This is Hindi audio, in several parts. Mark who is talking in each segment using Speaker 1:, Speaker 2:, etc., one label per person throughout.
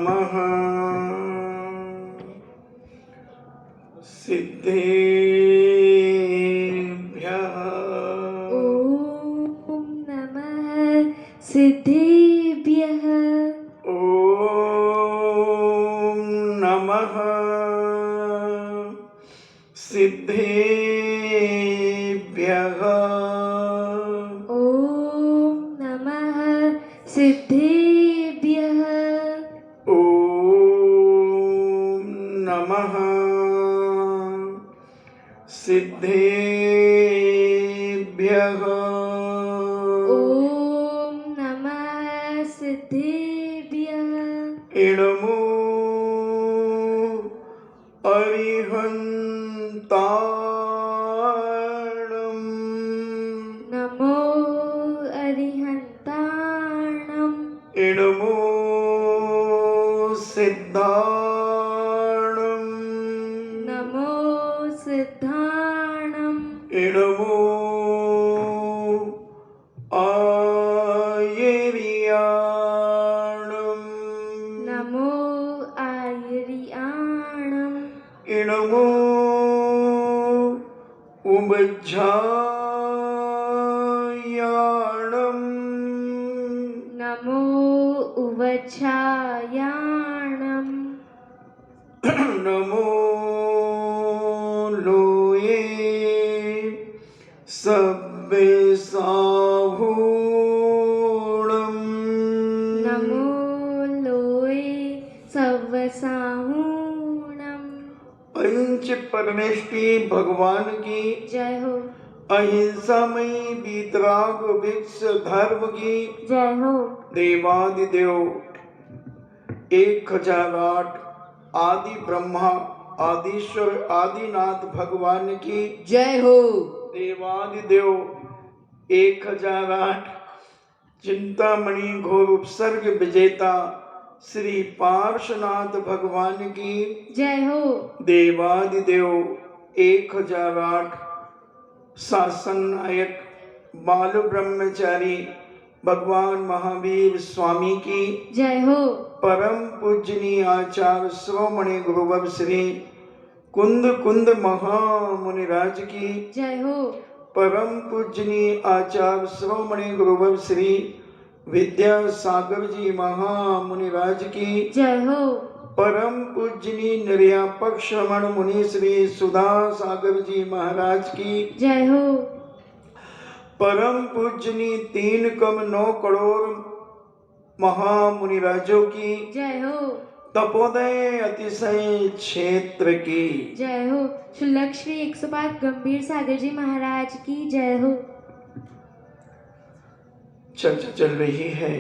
Speaker 1: नमः सिद्धेभ्यः।
Speaker 2: ॐ नमः सिद्धेभ्यः।
Speaker 1: ॐ नमः सिद्धेभ्यः।
Speaker 2: ॐ नमः सिद्धेभ्यः।
Speaker 1: ॐ नमः सिद्धेभ्यः।
Speaker 2: ॐ नमः सिद्धेभ्यः।
Speaker 1: इणमो अरिहन्ताणम्।
Speaker 2: नमो अरिहन्ताणम्।
Speaker 1: इणमो सिद्धाणम्।
Speaker 2: नमो सिद्धाणम्।
Speaker 1: इणमो आयर्याणम्।
Speaker 2: नमो आयर्याणम्।
Speaker 1: इणमो उमज्झायाणम्।
Speaker 2: नमो उवच्छायाणम्।
Speaker 1: नमो लोये सव्यसाहूणम्।
Speaker 2: नमो लोये सव्यसाहूणम्।
Speaker 1: पंच परमेष्टि भगवान की
Speaker 2: जय हो।
Speaker 1: अहिंसामयी वीतराग भिक्ष धर्म की
Speaker 2: जय हो।
Speaker 1: देवादिदेव 1008 आदि ब्रह्मा आदिश्वर आदिनाथ भगवान की
Speaker 2: जय हो।
Speaker 1: देवादिदेव 1008 चिंतामणि घोर उपसर्ग विजेता श्री पार्श्वनाथ भगवान की
Speaker 2: जय हो।
Speaker 1: देवादिदेव 1008 शासन नायक बाल ब्रह्मचारी भगवान महावीर स्वामी की
Speaker 2: जय हो।
Speaker 1: परम पूजनीय आचार्य शिरोमणि गुरुवर श्री कुंद कुंद महामुनिराज की
Speaker 2: जय हो।
Speaker 1: परम पूजनीय आचार्य शिरोमणि गुरुवर श्री विद्यासागर जी महामुनिराज की
Speaker 2: जय हो।
Speaker 1: परम पूजनीय निर्यापक श्रमण मुनि श्री सुधा सागर जी महाराज की
Speaker 2: जय हो।
Speaker 1: परम पूजनीय 3 कम 9 करोड़ महामुनिराजों की
Speaker 2: जय हो।
Speaker 1: तपोदय अतिशय क्षेत्र की
Speaker 2: जय हो। लक्ष्मी 105 गंभीर सागर जी महाराज की जय हो।
Speaker 1: चर्चा चल रही है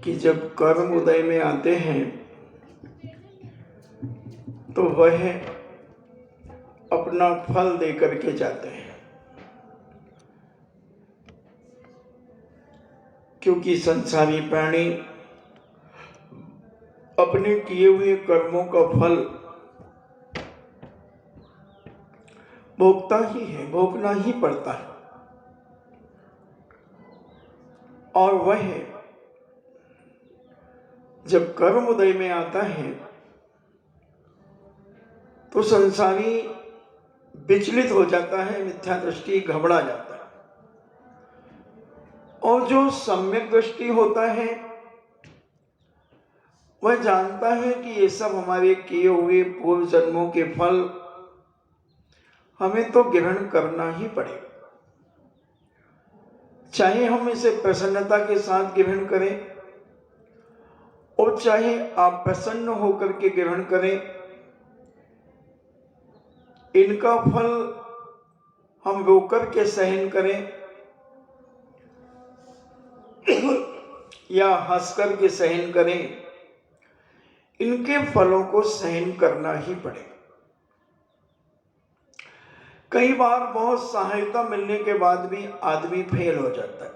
Speaker 1: कि जब कर्म उदय में आते हैं तो वह अपना फल दे करके जाते हैं, क्योंकि संसारी प्राणी अपने किए हुए कर्मों का फल भोगता ही है, भोगना ही पड़ता है। और वह जब कर्म उदय में आता है तो संसारी विचलित हो जाता है, मिथ्या दृष्टि घबरा जाता है। और जो सम्यक दृष्टि होता है वह जानता है कि ये सब हमारे किए हुए पूर्व जन्मों के फल हमें तो ग्रहण करना ही पड़ेगा, चाहे हम इसे प्रसन्नता के साथ ग्रहण करें और चाहे आप प्रसन्न होकर के ग्रहण करें। इनका फल हम रोकर के सहन करें या हंस कर के सहन करें, इनके फलों को सहन करना ही पड़ेगा। कई बार बहुत सहायता मिलने के बाद भी आदमी फेल हो जाता है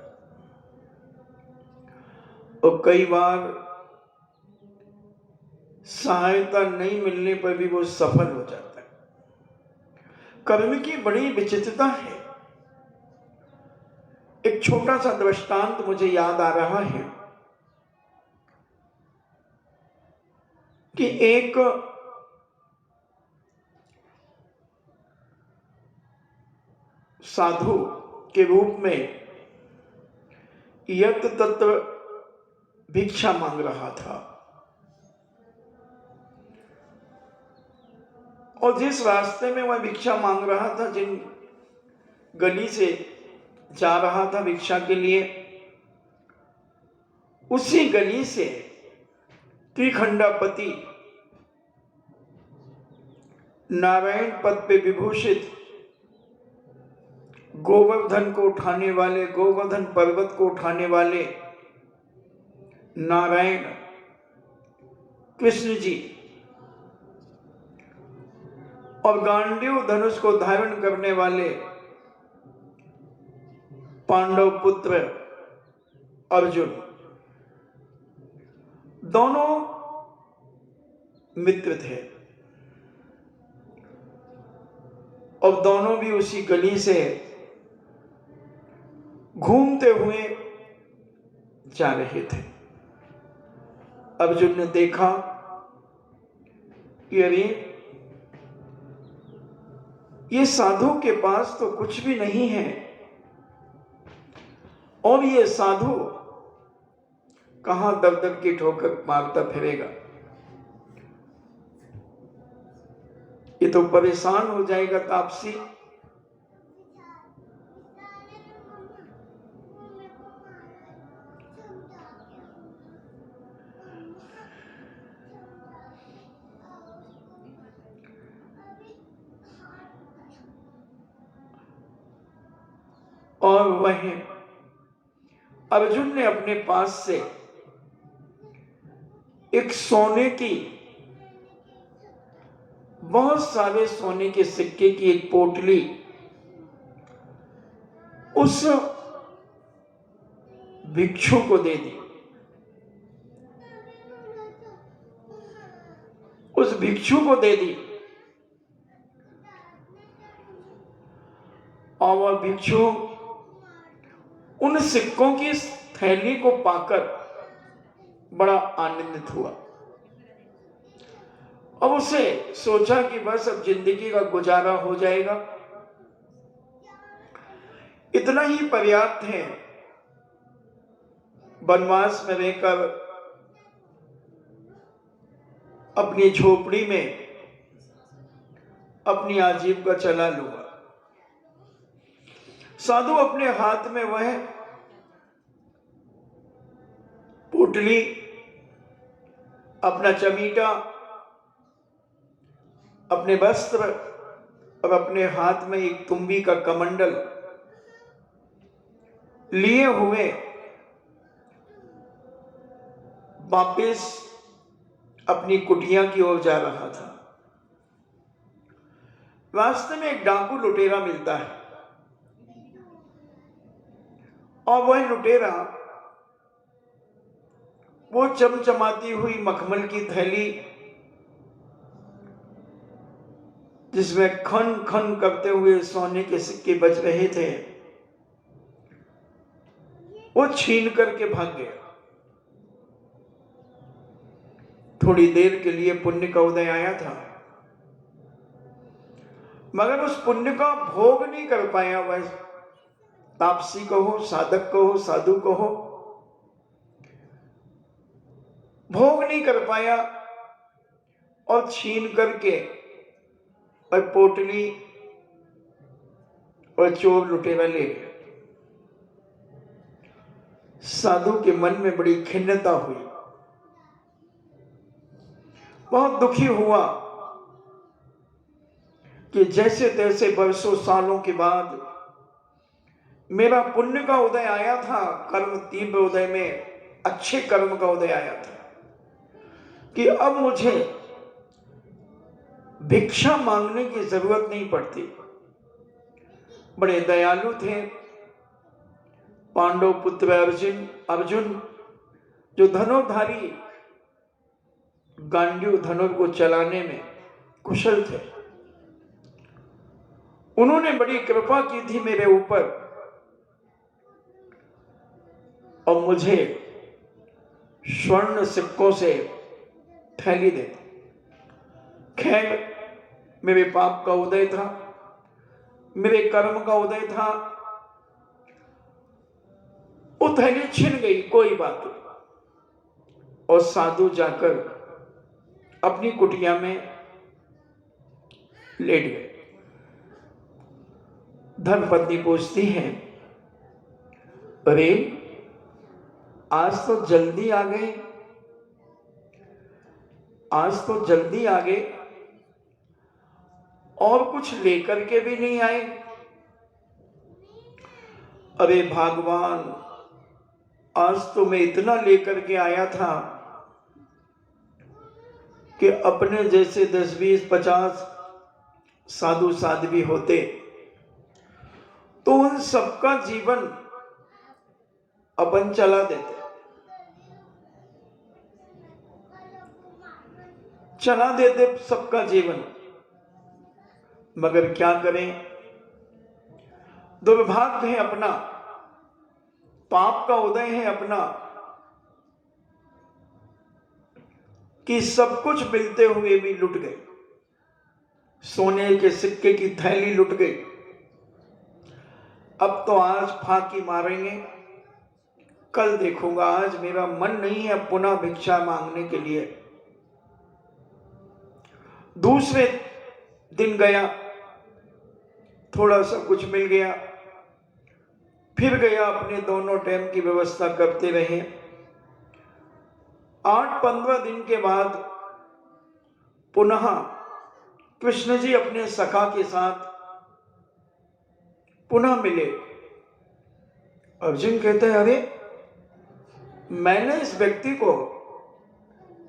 Speaker 1: और कई बार सहायता नहीं मिलने पर भी वो सफल हो जाता है। कर्म की बड़ी विचित्रता है। एक छोटा सा दृष्टांत मुझे याद आ रहा है। कि एक साधु के रूप में यत्र तत्र भिक्षा मांग रहा था, और जिस रास्ते में वह भिक्षा मांग रहा था, जिन गली से जा रहा था भिक्षा के लिए, उसी गली से त्रिखंडापति नारायण पद पे विभूषित गोवर्धन को उठाने वाले, गोवर्धन पर्वत को उठाने वाले नारायण कृष्ण जी और गांडीव धनुष को धारण करने वाले पांडव पुत्र अर्जुन, दोनों मित्र थे और दोनों भी उसी गली से घूमते हुए जा रहे थे। अर्जुन ने देखा कि अरे ये साधु के पास तो कुछ भी नहीं है और ये साधु कहां दर दर की ठोकर मारता फिरेगा, ये तो परेशान हो जाएगा तापसी। और वह अर्जुन ने अपने पास से एक सोने की, बहुत सारे सोने के सिक्के की एक पोटली उस भिक्षु को दे दी। उस भिक्षु को दे दी और वह भिक्षु उन सिक्कों की थैली को पाकर बड़ा आनंदित हुआ। अब उसे सोचा कि बस अब जिंदगी का गुजारा हो जाएगा, इतना ही पर्याप्त है। वनवास में रहकर अपनी झोपड़ी में अपनी आजीविका चला लूंगा। साधु अपने हाथ में वह पोटली, अपना चमीटा, अपने वस्त्र और अपने हाथ में एक तुम्बी का कमंडल लिए हुए वापिस अपनी कुटिया की ओर जा रहा था। रास्ते में एक डाकू लुटेरा मिलता है और वह लुटेरा वो चमचमाती हुई मखमल की थैली जिसमें खन खन करते हुए सोने के सिक्के बच रहे थे, वो छीन करके भाग गया। थोड़ी देर के लिए पुण्य का उदय आया था, मगर उस पुण्य का भोग नहीं कर पाया। वह तापसी कहो, साधक कहो, साधु कहो, भोग नहीं कर पाया और छीन करके और पोटली और चोर लुटेरा ले गया। साधु के मन में बड़ी खिन्नता हुई, बहुत दुखी हुआ कि जैसे तैसे बरसों सालों के बाद मेरा पुण्य का उदय आया था, कर्म तीव्र उदय में अच्छे कर्म का उदय आया था, कि अब मुझे भिक्षा मांगने की जरूरत नहीं पड़ती। बड़े दयालु थे पांडव पुत्र अर्जुन, जो धनुर्धारी गांडीव धनुर को चलाने में कुशल थे। उन्होंने बड़ी कृपा की थी मेरे ऊपर और मुझे स्वर्ण सिक्कों से थैली दे दी। खैर, मेरे पाप का उदय था, मेरे कर्म का उदय था, वो थैली छिन गई, कोई बात नहीं। और साधु जाकर अपनी कुटिया में लेट गए। धर्मपत्नी पूछती है, अरे आज तो जल्दी आ गए, आज तो जल्दी आ गए और कुछ लेकर के भी नहीं आए। अरे भगवान, आज तो मैं इतना लेकर के आया था कि अपने जैसे 10, 20, 50 साधु साध्वी होते तो उन सबका जीवन अपन चला देते, चला देते सबका जीवन। मगर क्या करें, दुर्भाग्य है अपना, पाप का उदय है अपना, कि सब कुछ मिलते हुए भी लुट गए। सोने के सिक्के की थैली लुट गई। अब तो आज फांकी मारेंगे, कल देखूंगा, आज मेरा मन नहीं है पुनः भिक्षा मांगने के लिए। दूसरे दिन गया, थोड़ा सा कुछ मिल गया, फिर गया, अपने दोनों टाइम की व्यवस्था करते रहे। 8-15 दिन के बाद पुनः कृष्ण जी अपने सखा के साथ पुनः मिले। अर्जुन कहते हैं, अरे मैंने इस व्यक्ति को,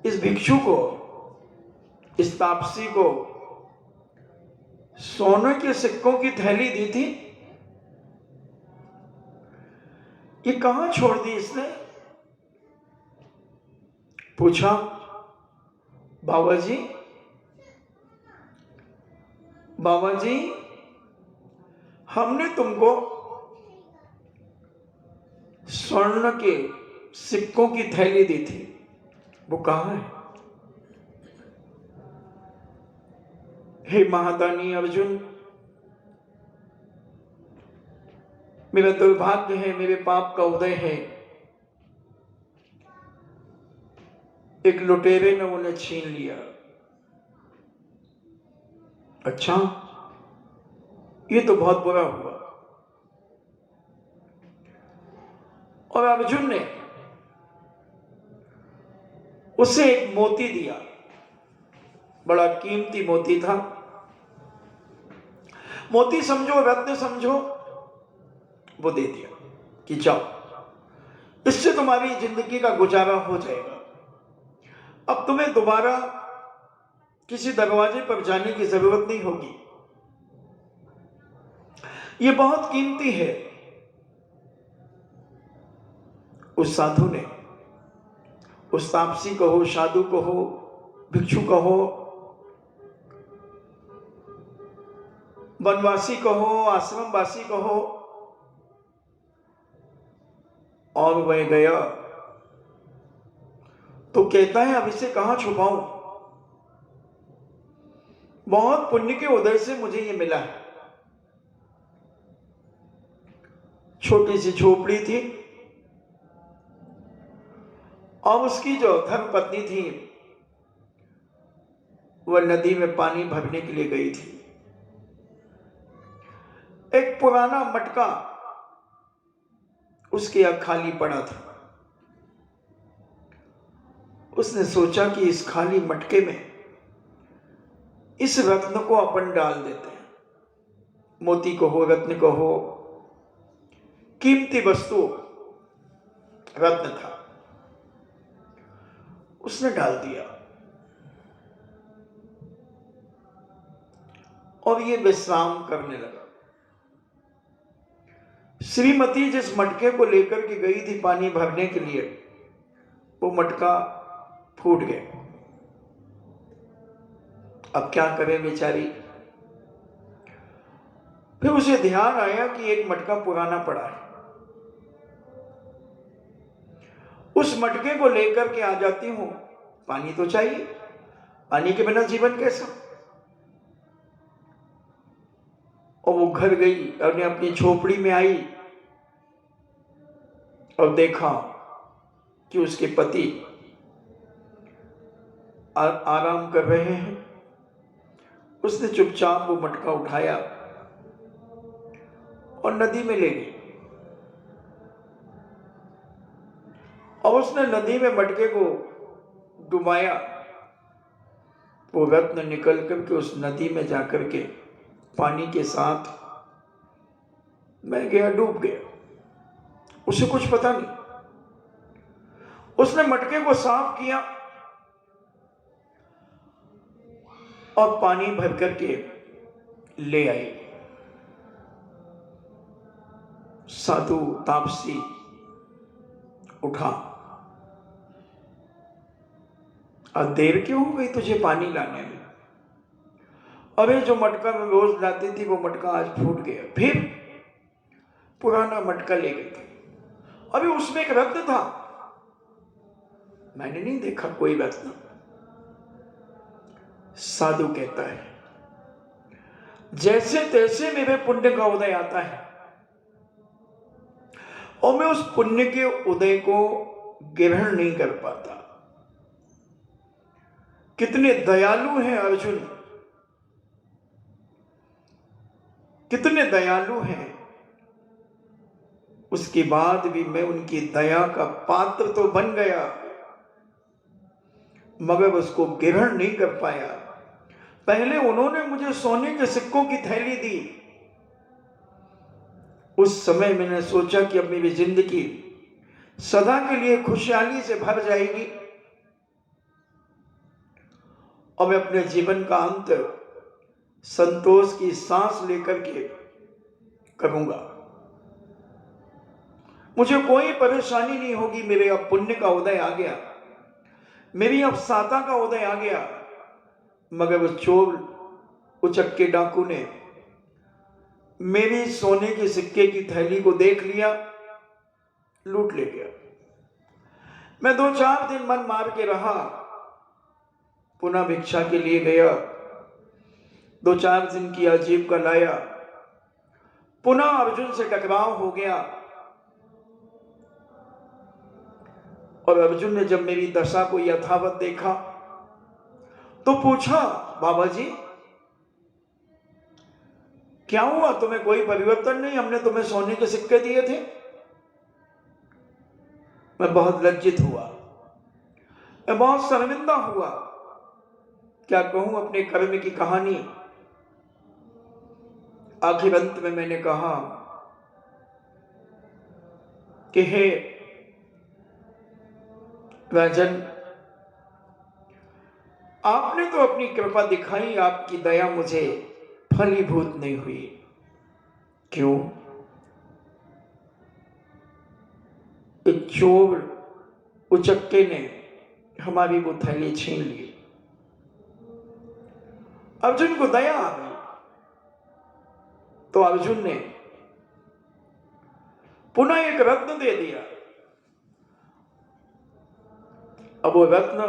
Speaker 1: इस भिक्षु को, इस तापसी को सोने के सिक्कों की थैली दी थी, ये कहां छोड़ दी इसने? पूछा, बाबा जी, बाबा जी, हमने तुमको स्वर्ण के सिक्कों की थैली दी थी, वो कहां है? हे महादानी अर्जुन, मेरा दुर्भाग्य है, मेरे पाप का उदय है, एक लुटेरे ने उन्हें छीन लिया। अच्छा, ये तो बहुत बुरा हुआ। और अर्जुन ने उसे एक मोती दिया, बड़ा कीमती मोती था। मोती समझो, रत्न समझो, वो दे दिया कि जाओ, इससे तुम्हारी जिंदगी का गुजारा हो जाएगा। अब तुम्हें दोबारा किसी दरवाजे पर जाने की जरूरत नहीं होगी, ये बहुत कीमती है। उस साधु ने, उस तापसी को हो, साधु को हो, भिक्षु को हो, वनवासी को हो, आश्रमवासी को हो, और वह गया तो कहता है, अब इसे कहां छुपाऊं? बहुत पुण्य के उदय से मुझे ये मिला है। छोटी सी झोपड़ी थी और उसकी जो धर्मपत्नी थी वह नदी में पानी भरने के लिए गई थी। एक पुराना मटका उसके यहाँ खाली पड़ा था। उसने सोचा कि इस खाली मटके में इस रत्न को अपन डाल देते हैं, मोती को हो, रत्न को हो, कीमती वस्तु रत्न था। उसने डाल दिया और ये विश्राम करने लगा। श्रीमती जिस मटके को लेकर के गई थी पानी भरने के लिए, वो मटका फूट गया। अब क्या करे बेचारी? फिर उसे ध्यान आया कि एक मटका पुराना पड़ा है, उस मटके को लेकर के आ जाती हूं, पानी तो चाहिए, पानी के बिना जीवन कैसा? घर गई और अपनी झोपड़ी में आई और देखा कि उसके पति आराम कर रहे हैं। उसने चुपचाप वो मटका उठाया और नदी में ले गई और उसने नदी में मटके को डुबाया। वो रत्न निकल करके उस नदी में जाकर के पानी के साथ मैं गया, डूब गया। उसे कुछ पता नहीं। उसने मटके को साफ किया और पानी भर करके ले आई। साधु तापसी उठा, और देर क्यों हो गई तुझे पानी लाने में? अरे जो मटका मैं रोज लाती थी वो मटका आज फूट गया। फिर पुराना मटका ले गई थी। अभी उसमें एक रत्न था, मैंने नहीं देखा कोई रत्न। साधु कहता है जैसे तैसे मेरे पुण्य का उदय आता है और मैं उस पुण्य के उदय को ग्रहण नहीं कर पाता। कितने दयालु हैं अर्जुन, कितने दयालु हैं। उसके बाद भी मैं उनकी दया का पात्र तो बन गया मगर उसको ग्रहण नहीं कर पाया। पहले उन्होंने मुझे सोने के सिक्कों की थैली दी। उस समय मैंने सोचा कि अब मेरी जिंदगी सदा के लिए खुशहाली से भर जाएगी और मैं अपने जीवन का अंत संतोष की सांस लेकर के करूंगा। मुझे कोई परेशानी नहीं होगी। मेरे अब पुण्य का उदय आ गया, मेरी अब साता का उदय आ गया। मगर वो चोर उचक्के डाकू ने मेरी सोने के सिक्के की थैली को देख लिया, लूट ले गया। मैं 2-4 दिन मन मार के रहा, पुनः भिक्षा के लिए गया, 2-4 दिन की आजीविका लाया, पुनः अर्जुन से टकराव हो गया। और अर्जुन ने जब मेरी दशा को यथावत देखा तो पूछा, बाबा जी क्या हुआ, तुम्हें कोई परिवर्तन नहीं? हमने तुम्हें सोने के सिक्के दिए थे। मैं बहुत लज्जित हुआ, मैं बहुत शर्मिंदा हुआ। क्या कहूं अपने कर्म की कहानी। आखिर अंत में मैंने कहा कि हे राजन, आपने तो अपनी कृपा दिखाई, आपकी दया मुझे फलीभूत नहीं हुई। क्यों? एक चोर उचक्के ने हमारी वो थैली छीन ली। अर्जुन को दया आ गई तो अर्जुन ने पुनः एक रत्न दे दिया। अब वो रत्न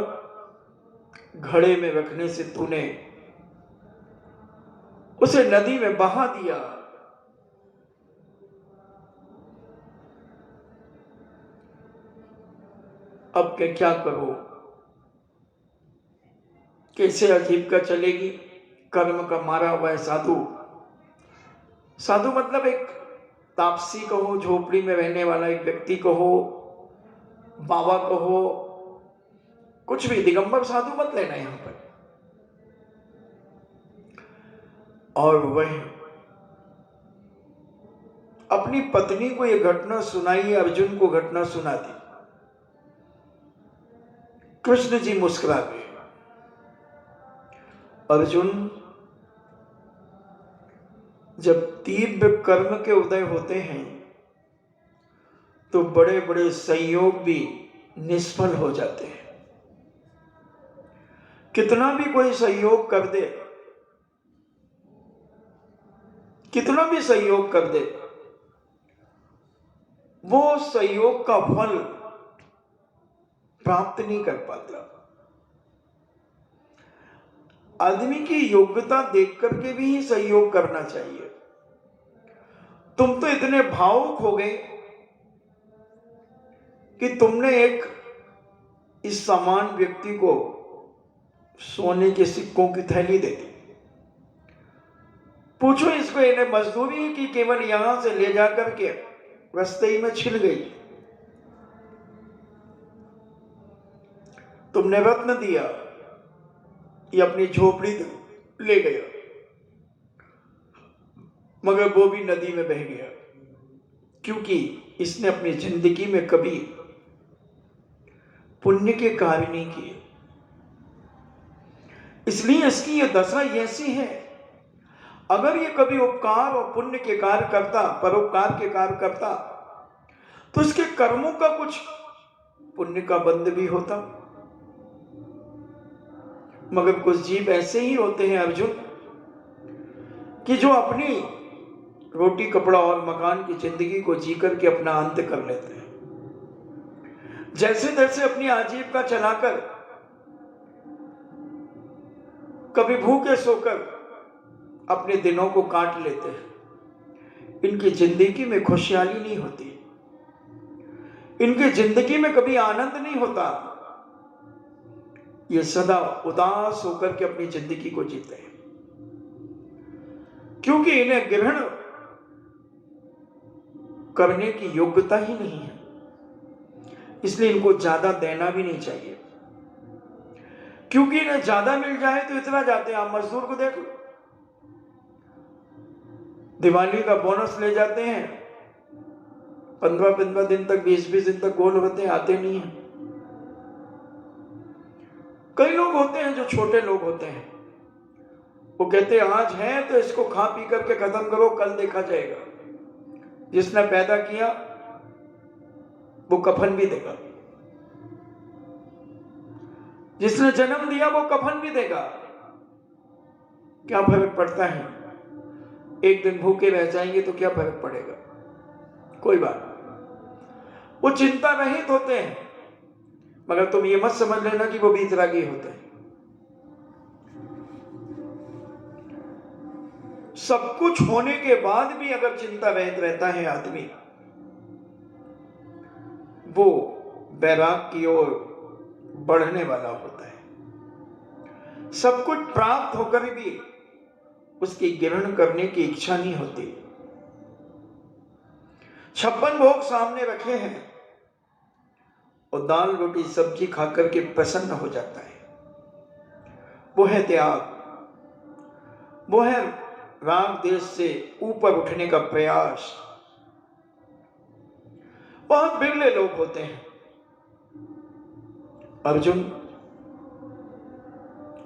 Speaker 1: घड़े में रखने से तूने उसे नदी में बहा दिया। अब क्या करो? कैसे आजीविका चलेगी? कर्म का मारा हुआ है साधु। साधु मतलब एक तापसी कहो, झोपड़ी में रहने वाला एक व्यक्ति कहो, बाबा कहो, कुछ भी, दिगंबर साधु मत लेना यहां पर। और वह अपनी पत्नी को यह घटना सुनाई, अर्जुन को घटना सुना दी। कृष्ण जी मुस्कुरा गए। अर्जुन, जब तीव्र कर्म के उदय होते हैं तो बड़े बड़े संयोग भी निष्फल हो जाते हैं। कितना भी कोई संयोग कर दे, कितना भी संयोग कर दे, वो संयोग का फल प्राप्त नहीं कर पाता। आदमी की योग्यता देख करके भी ही सहयोग करना चाहिए। तुम तो इतने भावुक हो गए कि तुमने एक इस समान व्यक्ति को सोने के सिक्कों की थैली दे दी। पूछो इसको, इन्हें मजदूरी की केवल यहां से ले जाकर के रास्ते ही में छिल गई। तुमने रत्न दिया, ये अपनी झोपड़ी ले गया, मगर वो भी नदी में बह गया, क्योंकि इसने अपनी जिंदगी में कभी पुण्य के कार्य नहीं किए। इसलिए इसकी ये दशा ऐसी है। अगर ये कभी उपकार और पुण्य के कार्य करता, परोपकार के कार्य करता, तो इसके कर्मों का कुछ पुण्य का बंध भी होता। मगर कुछ जीव ऐसे ही होते हैं अर्जुन, कि जो अपनी रोटी कपड़ा और मकान की जिंदगी को जी करके अपना अंत कर लेते हैं। जैसे तैसे अपनी आजीविका चलाकर, कभी भूखे सोकर अपने दिनों को काट लेते हैं। इनकी जिंदगी में खुशहाली नहीं होती, इनकी जिंदगी में कभी आनंद नहीं होता। ये सदा उदास होकर के अपनी जिंदगी को जीते हैं, क्योंकि इन्हें ग्रहण करने की योग्यता ही नहीं है। इसलिए इनको ज्यादा देना भी नहीं चाहिए, क्योंकि इन्हें ज्यादा मिल जाए तो इतना जाते हैं। आप मजदूर को देख लो, दिवाली का बोनस ले जाते हैं, 15-15 दिन तक, 20-20 दिन तक गोल होते हैं, आते नहीं है। कई लोग होते हैं जो छोटे लोग होते हैं, वो कहते हैं आज है तो इसको खा पी करके खत्म करो, कल देखा जाएगा। जिसने पैदा किया वो कफन भी देगा, जिसने जन्म दिया वो कफन भी देगा। क्या फर्क पड़ता है? एक दिन भूखे रह जाएंगे तो क्या फर्क पड़ेगा? कोई बात। वो चिंता रहित होते हैं, मगर तुम ये मत समझ लेना कि वो बीतरागी होते हैं। सब कुछ होने के बाद भी अगर चिंता रहित रहता है आदमी, वो वैराग की ओर बढ़ने वाला होता है। सब कुछ प्राप्त होकर भी उसकी ग्रहण करने की इच्छा नहीं होती। 56 भोग सामने रखे हैं और दाल रोटी सब्जी खाकर के प्रसन्न हो जाता है। वो है त्याग, वो है राग देश से ऊपर उठने का प्रयास। बहुत बिरले लोग होते हैं अर्जुन,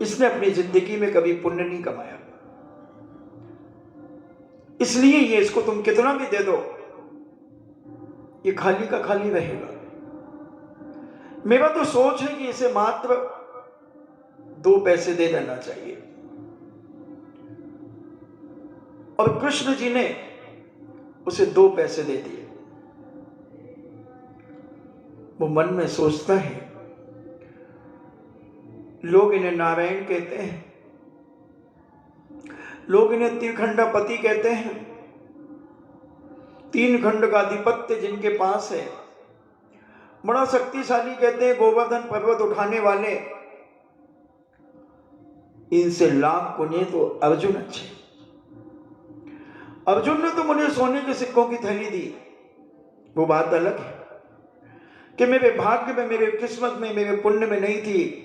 Speaker 1: इसने अपनी जिंदगी में कभी पुण्य नहीं कमाया, इसलिए ये इसको तुम कितना भी दे दो, ये खाली का खाली रहेगा। मेरा तो सोच है कि इसे मात्र 2 पैसे दे देना चाहिए। और कृष्ण जी ने उसे 2 पैसे दे दिए। वो मन में सोचता है, लोग इन्हें नारायण कहते हैं, लोग इन्हें त्रिखंडापति कहते हैं, 3 खंड का आधिपत्य जिनके पास है, बड़ा शक्तिशाली कहते हैं, गोवर्धन पर्वत उठाने वाले। इनसे लाख गुने तो अर्जुन अच्छे। अर्जुन ने तो मुझे सोने के सिक्कों की थैली दी, वो बात अलग है कि मेरे भाग्य में, मेरे किस्मत में, मेरे पुण्य में नहीं थी,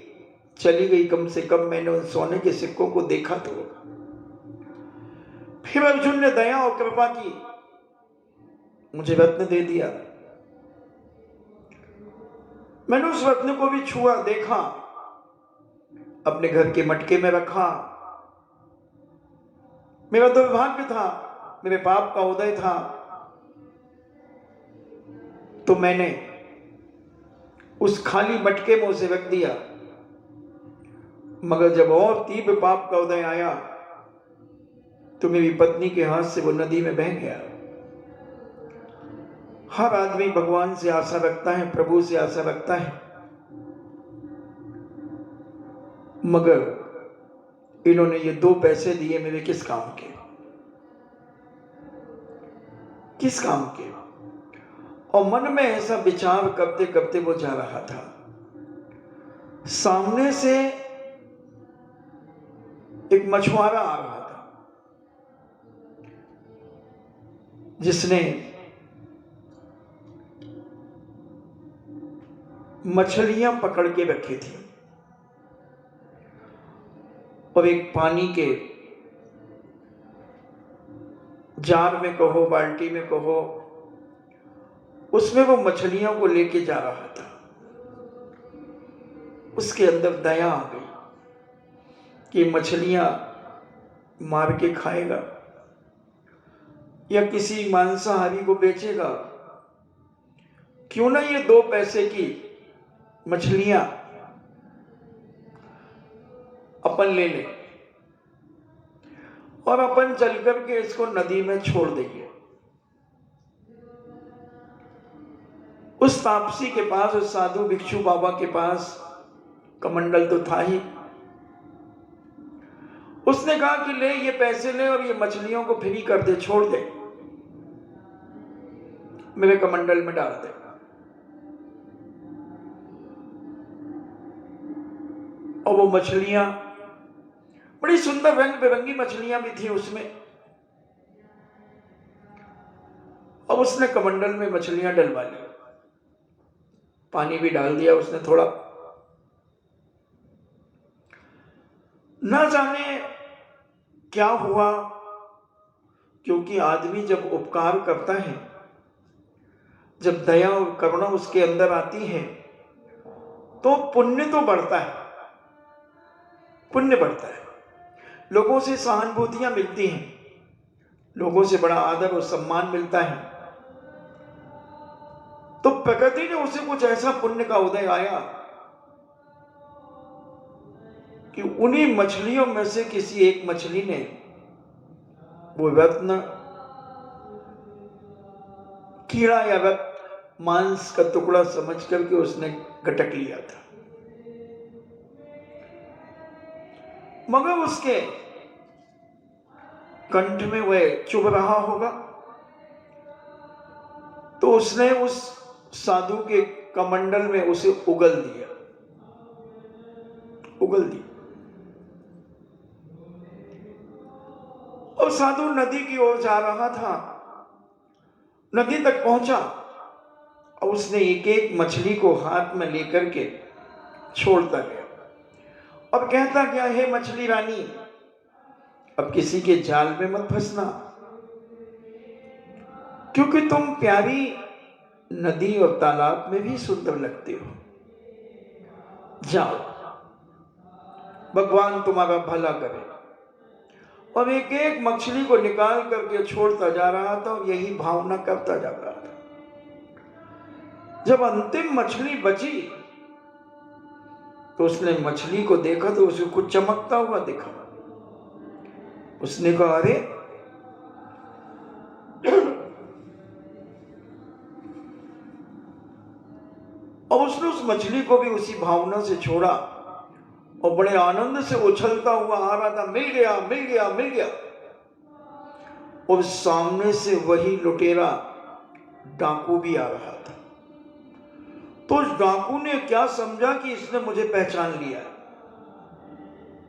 Speaker 1: चली गई। कम से कम मैंने उन सोने के सिक्कों को देखा तो। फिर अर्जुन ने दया और कृपा की, मुझे रत्न दे दिया। मैंने उस रत्न को भी छुआ, देखा, अपने घर के मटके में रखा। मेरा दुर्भाग्य था, मेरे पाप का उदय था, तो मैंने उस खाली मटके में उसे रख दिया। मगर जब और तीव्र पाप का उदय आया तो मेरी पत्नी के हाथ से वो नदी में बह गया। हर आदमी भगवान से आशा रखता है, प्रभु से आशा रखता है, मगर इन्होंने ये 2 पैसे दिए मेरे किस काम के? किस काम के? और मन में ऐसा विचार करते करते वो जा रहा था। सामने से एक मछुआरा आ रहा था जिसने मछलियां पकड़ के रखी थी और एक पानी के जार में कहो, बाल्टी में कहो, उसमें वो मछलियों को लेके जा रहा था। उसके अंदर दया आ गई कि मछलियां मार के खाएगा या किसी मांसाहारी को बेचेगा, क्यों ना ये 2 पैसे की मछलियां अपन ले लें और अपन चल करके इसको नदी में छोड़ देंगे। उस तापसी के पास, उस साधु भिक्षु बाबा के पास कमंडल तो था ही। उसने कहा कि ले ये पैसे ले और ये मछलियों को फ्री कर दे, छोड़ दे, मेरे कमंडल में डाल दे। और वो मछलियां बड़ी सुंदर रंग बिरंगी मछलियां भी थी उसमें। अब उसने कमंडल में मछलियां डलवा ली, पानी भी डाल दिया उसने थोड़ा। ना जाने क्या हुआ, क्योंकि आदमी जब उपकार करता है, जब दया और करुणा उसके अंदर आती है, तो पुण्य तो बढ़ता है, पुण्य बढ़ता है, लोगों से सहानुभूतियां मिलती हैं, लोगों से बड़ा आदर और सम्मान मिलता है। तो प्रकृति ने उसे कुछ ऐसा पुण्य का उदय आया कि उन्हीं मछलियों में से किसी एक मछली ने वो रत्न, कीड़ा या रत्न, मांस का टुकड़ा समझ करके उसने गटक लिया था। मगर उसके कंठ में वह चुभ रहा होगा, तो उसने उस साधु के कमंडल में उसे उगल दिया, उगल दिया। और साधु नदी की ओर जा रहा था, नदी तक पहुंचा और उसने एक एक मछली को हाथ में लेकर के छोड़ता गया और कहता गया, हे मछली रानी, अब किसी के जाल में मत फंसना, क्योंकि तुम प्यारी नदी और तालाब में भी सुंदर लगते हो। जाओ, भगवान तुम्हारा भला करे। और एक एक मछली को निकाल करके छोड़ता जा रहा था और यही भावना करता जा रहा था। जब अंतिम मछली बची तो उसने मछली को देखा तो उसे कुछ चमकता हुआ दिखा। उसने कहा, अरे और उसने उस मछली को भी उसी भावना से छोड़ा और बड़े आनंद से उछलता हुआ आ रहा था, मिल गया, मिल गया, मिल गया। और सामने से वही लुटेरा डाकू भी आ रहा था। तो उस डाकू ने क्या समझा कि इसने मुझे पहचान लिया,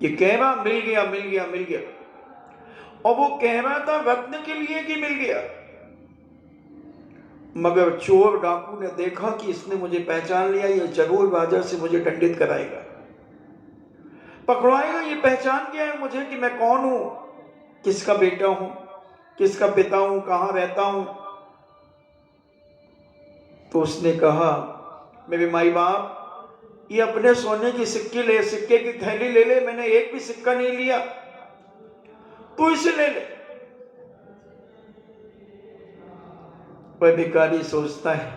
Speaker 1: ये कह रहा मिल गया, मिल गया, मिल गया, और वो कह रहा था रत्न के लिए कि मिल गया। मगर चोर डाकू ने देखा कि इसने मुझे पहचान लिया, ये जरूर बाजार से मुझे दंडित कराएगा, पकड़वाएगा, ये पहचान गया है मुझे कि मैं कौन हूं, किसका बेटा हूं, किसका पिता हूं, कहां रहता हूं। तो उसने कहा, मेरे माई बाप, ये अपने सोने की सिक्के ले, सिक्के की थैली ले ले, मैंने एक भी सिक्का नहीं लिया, तू इसे ले ले। वह भिखारी सोचता है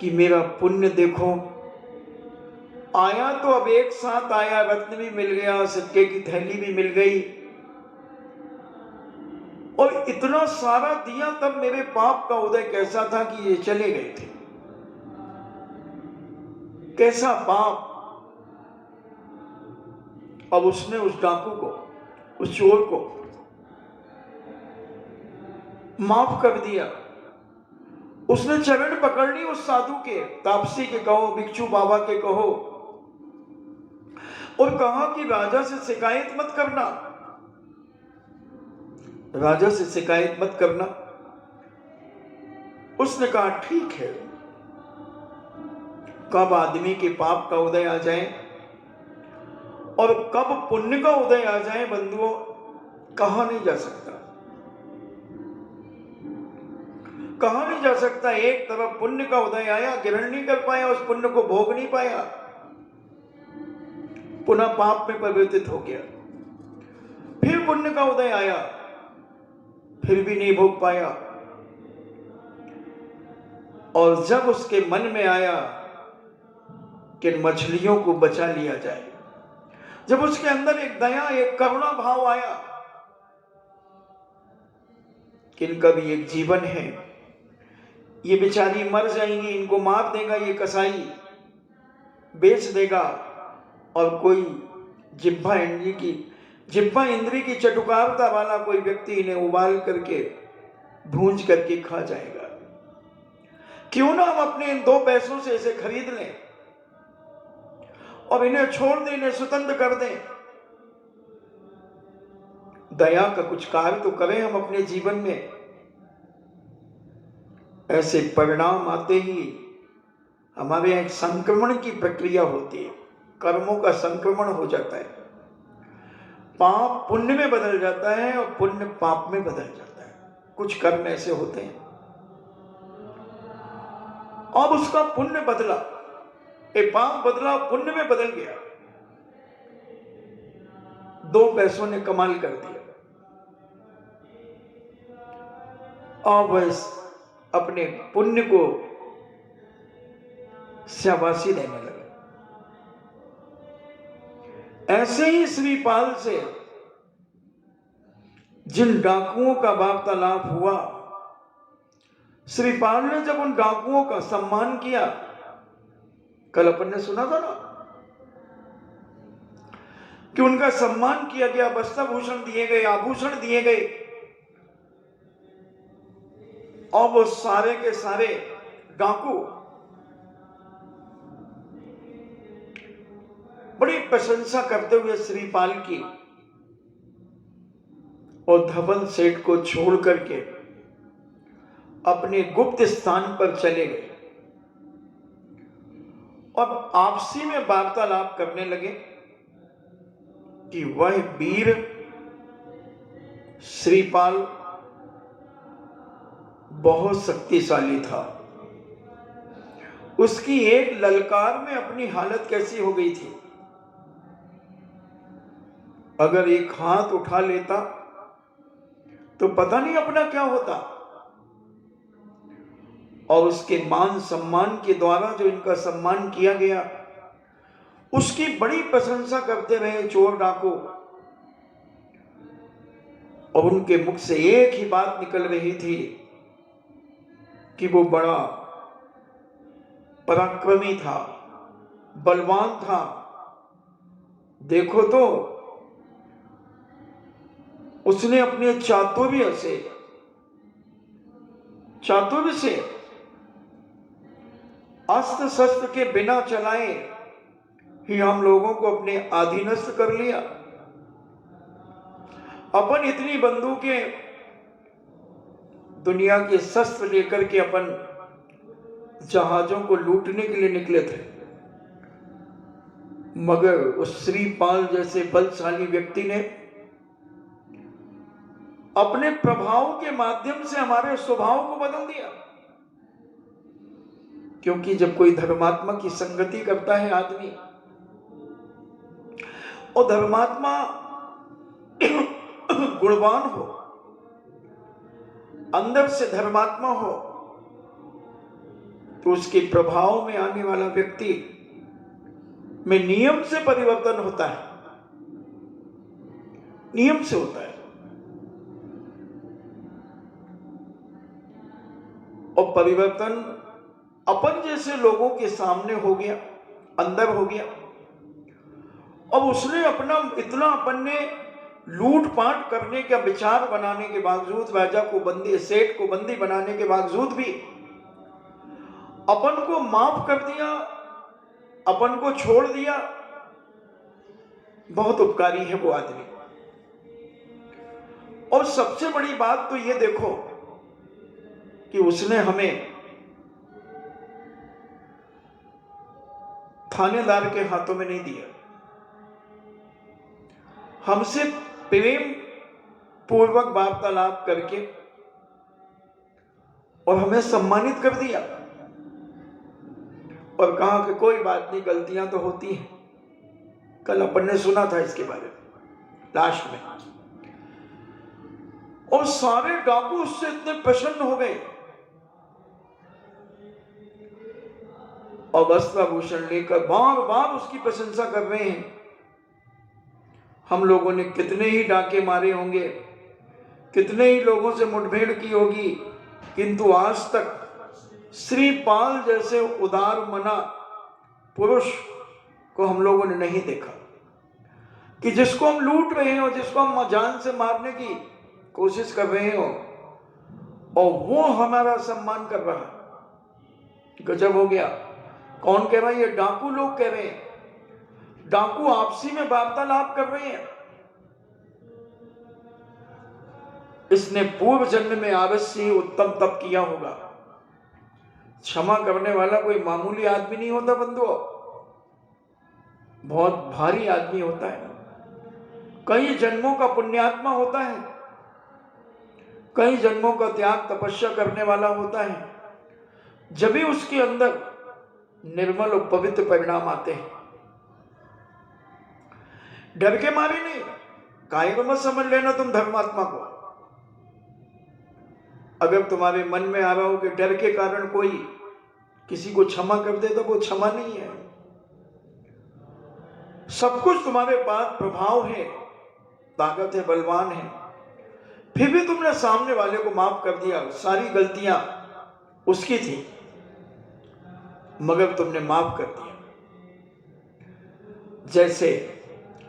Speaker 1: कि मेरा पुण्य देखो, आया तो अब एक साथ आया, रत्न भी मिल गया, सिक्के की थैली भी मिल गई, और इतना सारा दिया, तब मेरे पाप का उदय कैसा था कि ये चले गए थे। कैसा पाप। अब उसने उस डाकू को, उस चोर को माफ कर दिया। उसने चरण पकड़ ली उस साधु के, तापसी के कहो, भिक्षु बाबा के कहो, और कहा कि राजा से शिकायत मत करना, राजा से शिकायत मत करना। उसने कहा ठीक है। कब आदमी के पाप का उदय आ जाए और कब पुण्य का उदय आ जाए बंधुओं, कहा नहीं जा सकता, कहा नहीं जा सकता। एक तरफ पुण्य का उदय आया, ग्रहण नहीं कर पाया, उस पुण्य को भोग नहीं पाया, पुनः पाप में परिवर्तित हो गया। फिर पुण्य का उदय आया, फिर भी नहीं भोग पाया। और जब उसके मन में आया कि मछलियों को बचा लिया जाए, जब उसके अंदर एक दया, एक करुणा भाव आया कि इनका भी एक जीवन है, ये बेचारी मर जाएंगी, इनको मार देगा ये कसाई, बेच देगा, और कोई जिह्वा इंद्री की चटुकारता वाला कोई व्यक्ति इन्हें उबाल करके भूंज करके खा जाएगा। क्यों ना हम अपने इन 2 पैसों से इसे खरीद लें और इन्हें छोड़ दें, इन्हें स्वतंत्र कर दें। दया का कुछ कार्य तो करें हम अपने जीवन में। ऐसे परिणाम आते ही हमारे यहाँ एक संक्रमण की प्रक्रिया होती है, कर्मों का संक्रमण हो जाता है, पाप पुण्य में बदल जाता है और पुण्य पाप में बदल जाता है। कुछ कर्म ऐसे होते हैं। अब उसका पुण्य बदला, पाप बदला, पुण्य में बदल गया। 2 पैसों ने कमाल कर दिया। अब वह अपने पुण्य को शाबाशी देने लगा। ऐसे ही श्रीपाल से जिन डाकुओं का वार्तालाप हुआ, श्रीपाल ने जब उन डाकुओं का सम्मान किया, कल अपन ने सुना था ना कि उनका सम्मान किया गया, वस्त्र भूषण दिए गए, आभूषण दिए गए, और वो सारे के सारे डाकू बड़ी प्रशंसा करते हुए श्रीपाल की और धवल सेठ को छोड़ करके अपने गुप्त स्थान पर चले गए और आपसी में वार्तालाप करने लगे कि वह वीर श्रीपाल बहुत शक्तिशाली था। उसकी एक ललकार में अपनी हालत कैसी हो गई थी। अगर एक हाथ उठा लेता तो पता नहीं अपना क्या होता। और उसके मान सम्मान के द्वारा जो इनका सम्मान किया गया, उसकी बड़ी प्रशंसा करते रहे चोर डाकू। और उनके मुख से एक ही बात निकल रही थी कि वो बड़ा पराक्रमी था, बलवान था। देखो तो उसने अपने चातुर्य से अस्त्र शस्त्र के बिना चलाए ही हम लोगों को अपने अधीनस्थ कर लिया। अपन इतनी बंदूकें, दुनिया के शस्त्र लेकर के अपन जहाजों को लूटने के लिए निकले थे, मगर उस श्रीपाल जैसे बलशाली व्यक्ति ने अपने प्रभाव के माध्यम से हमारे स्वभाव को बदल दिया। क्योंकि जब कोई धर्मात्मा की संगति करता है आदमी, और धर्मात्मा गुणवान हो, अंदर से धर्मात्मा हो, तो उसके प्रभाव में आने वाला व्यक्ति में नियम से परिवर्तन होता है, नियम से होता है। और परिवर्तन अपन जैसे लोगों के सामने हो गया, अंदर हो गया। अब उसने अपना इतना, अपन ने लूटपाट करने का विचार बनाने के बावजूद, राजा को बंदी, सेठ को बंदी बनाने के बावजूद भी अपन को माफ कर दिया, अपन को छोड़ दिया। बहुत उपकारी है वो आदमी। और सबसे बड़ी बात तो ये देखो कि उसने हमें थानेदार के हाथों में नहीं दिया, हमसे प्रेम पूर्वक वार्तालाप करके और हमें सम्मानित कर दिया और कहा कि कोई बात नहीं, गलतियां तो होती हैं। कल अपन ने सुना था इसके बारे में लास्ट में। और सारे डाकू उससे इतने प्रसन्न हो गए और वस्त्राभूषण लेकर बार बार उसकी प्रशंसा कर रहे हैं। हम लोगों ने कितने ही डाके मारे होंगे, कितने ही लोगों से मुठभेड़ की होगी, किंतु आज तक श्रीपाल जैसे उदार मना पुरुष को हम लोगों ने नहीं देखा कि जिसको हम लूट रहे हो, जिसको हम जान से मारने की कोशिश कर रहे हो, और वो हमारा सम्मान कर रहा है। गजब हो गया। कौन कह रहा है? ये डाकू लोग कह रहे हैं। डाकू आपसी में वार्तालाप कर रहे हैं। इसने पूर्व जन्म में अवश्य ही उत्तम तप किया होगा। क्षमा करने वाला कोई मामूली आदमी नहीं होता बंधुओं, बहुत भारी आदमी होता है। कई जन्मों का पुण्यात्मा होता है, कई जन्मों का त्याग तपस्या करने वाला होता है, जब भी उसके अंदर निर्मल और पवित्र परिणाम आते हैं। डर के मारे नहीं, काहे को मत समझ लेना तुम धर्मात्मा को। अगर तुम्हारे मन में आ रहा हो कि डर के कारण कोई किसी को क्षमा कर दे, तो वो क्षमा नहीं है। सब कुछ तुम्हारे पास प्रभाव है, ताकत है, बलवान है, फिर भी तुमने सामने वाले को माफ कर दिया। सारी गलतियां उसकी थी मगर तुमने माफ कर दिया। जैसे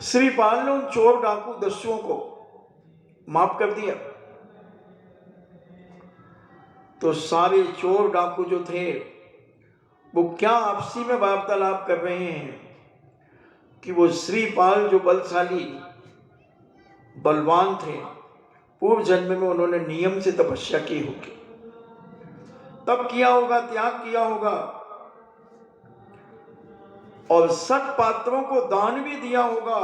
Speaker 1: श्रीपाल ने उन चोर डाकू दस्युओं को माफ कर दिया, तो सारे चोर डाकू जो थे वो क्या आपसी में वार्तालाप कर रहे हैं कि वो श्रीपाल जो बलशाली बलवान थे, पूर्व जन्म में उन्होंने नियम से तपस्या की होगी, तब किया होगा, त्याग किया होगा, और सत पात्रों को दान भी दिया होगा।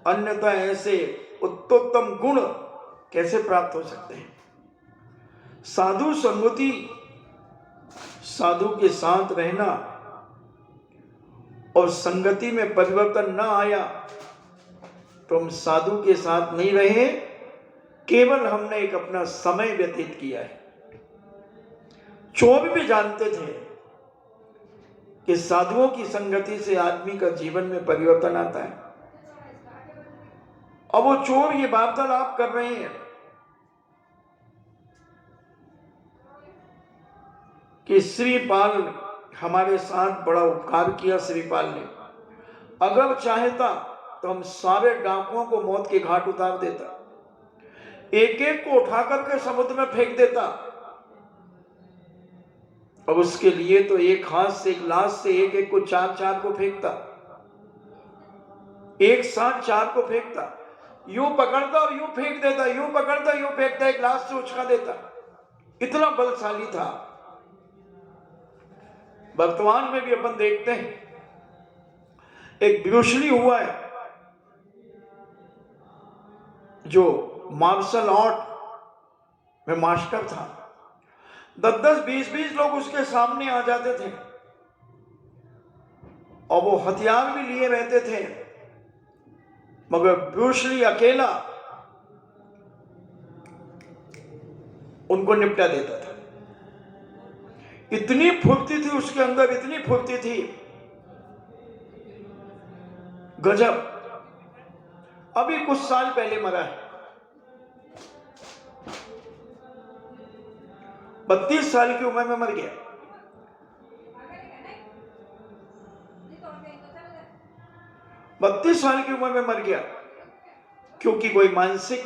Speaker 1: अन्यथा ऐसे उत्तोत्तम गुण कैसे प्राप्त हो सकते हैं? साधु संगति, साधु के साथ रहना और संगति में परिवर्तन न आया तो हम साधु के साथ नहीं रहे, केवल हमने एक अपना समय व्यतीत किया है। चोर भी जानते थे कि साधुओं की संगति से आदमी का जीवन में परिवर्तन आता है। अब वो चोर ये वार्तालाप कर रहे हैं कि श्रीपाल हमारे साथ बड़ा उपकार किया। श्रीपाल ने अगर चाहता तो हम सारे डाकुओं को मौत के घाट उतार देता, एक एक को उठा करके समुद्र में फेंक देता। अब उसके लिए तो एक हाथ से, एक लाश से एक एक को चार चार को फेंकता, एक साथ चार को फेंकता, यूं पकड़ता और यूं फेंक देता, यूं पकड़ता यूं फेंकता, एक लाश से उछका देता। इतना बलशाली था। वर्तमान में भी अपन देखते हैं, एक ब्रूस ली हुआ है जो मार्शल आर्ट में मास्टर था। 10-10, 20-20 लोग उसके सामने आ जाते थे और वो हथियार भी लिए रहते थे, मगर ब्रूस ली अकेला उनको निपटा देता था। इतनी फुर्ती थी उसके अंदर, इतनी फुर्ती थी, गजब। अभी कुछ साल पहले मरा है, 32 साल की उम्र में मर गया। बत्तीस साल की उम्र में मर गया। क्योंकि कोई मानसिक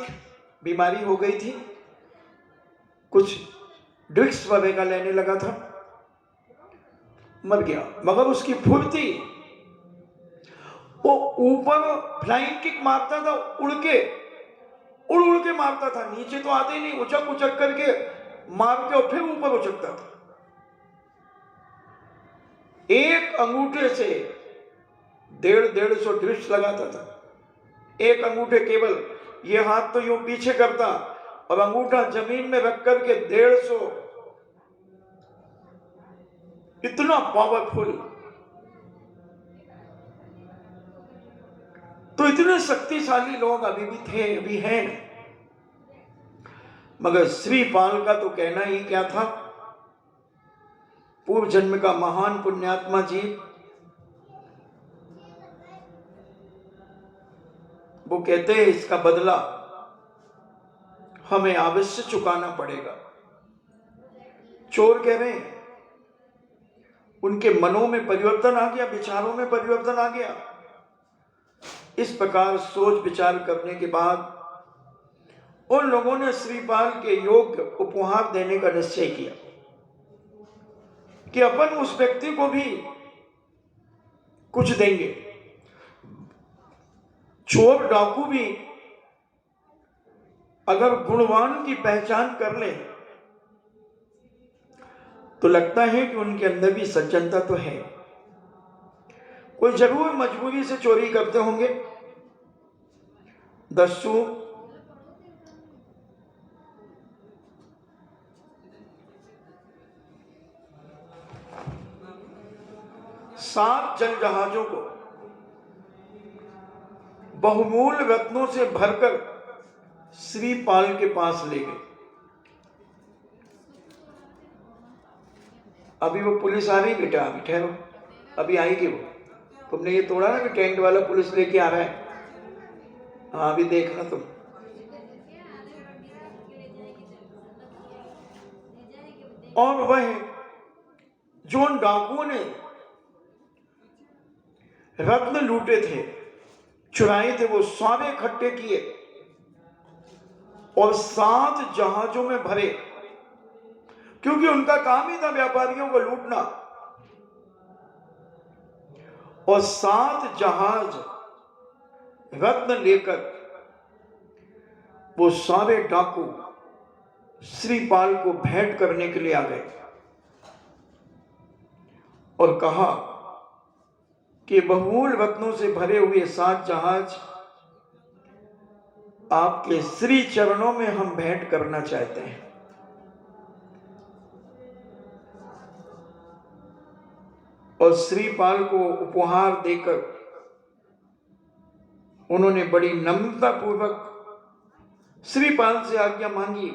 Speaker 1: बीमारी हो गई थी, कुछ ड्रग्स वगैरह लेने लगा था, मर गया। मगर उसकी फुर्ती, वो ऊपर फ्लाइंग किक मारता था, उड़ के मारता था, नीचे तो आते ही नहीं, उचक उचक करके मार के और फिर ऊपर उचकता था। एक अंगूठे से 150 ड्रिप्स लगाता था, एक अंगूठे केवल, ये हाथ तो यूं पीछे करता और अंगूठा जमीन में रख करके 150, इतना पावरफुल। तो इतने शक्तिशाली लोग अभी भी थे, अभी हैं। मगर श्रीपाल का तो कहना ही क्या था, पूर्व जन्म का महान पुण्यात्मा जीव, वो कहते हैं इसका बदला हमें अवश्य चुकाना पड़ेगा। चोर कह रहे हैं, उनके मनों में परिवर्तन आ गया, विचारों में परिवर्तन आ गया। इस प्रकार सोच विचार करने के बाद उन लोगों ने श्रीपाल के योग्य उपहार देने का निश्चय किया कि अपन उस व्यक्ति को भी कुछ देंगे। चोर डाकू भी अगर गुणवान की पहचान कर ले तो लगता है कि उनके अंदर भी सज्जनता तो है, कोई जरूर मजबूरी से चोरी करते होंगे। दस्यु सात जल जहाजों को बहुमूल्य रत्नों से भरकर श्रीपाल के पास ले गए। अभी वो पुलिस आ रही बेटा, अभी ठहरो, अभी आएगी वो। तुमने ये तोड़ा ना कि टेंट वाला पुलिस लेके आ रहा है, हाँ अभी देखना तुम। और वह जो उन डाकुओं ने रत्न लूटे थे, चुराए थे, वो सारे इकट्ठे किए और 7 जहाजों में भरे, क्योंकि उनका काम ही था व्यापारियों को लूटना। और 7 जहाज रत्न लेकर वो सारे डाकू श्रीपाल को भेंट करने के लिए आ गए और कहा कि बहुमूल्य रत्नों से भरे हुए 7 जहाज आपके श्री चरणों में हम भेंट करना चाहते हैं। और श्रीपाल को उपहार देकर उन्होंने बड़ी नम्रता पूर्वक श्रीपाल से आज्ञा मांगी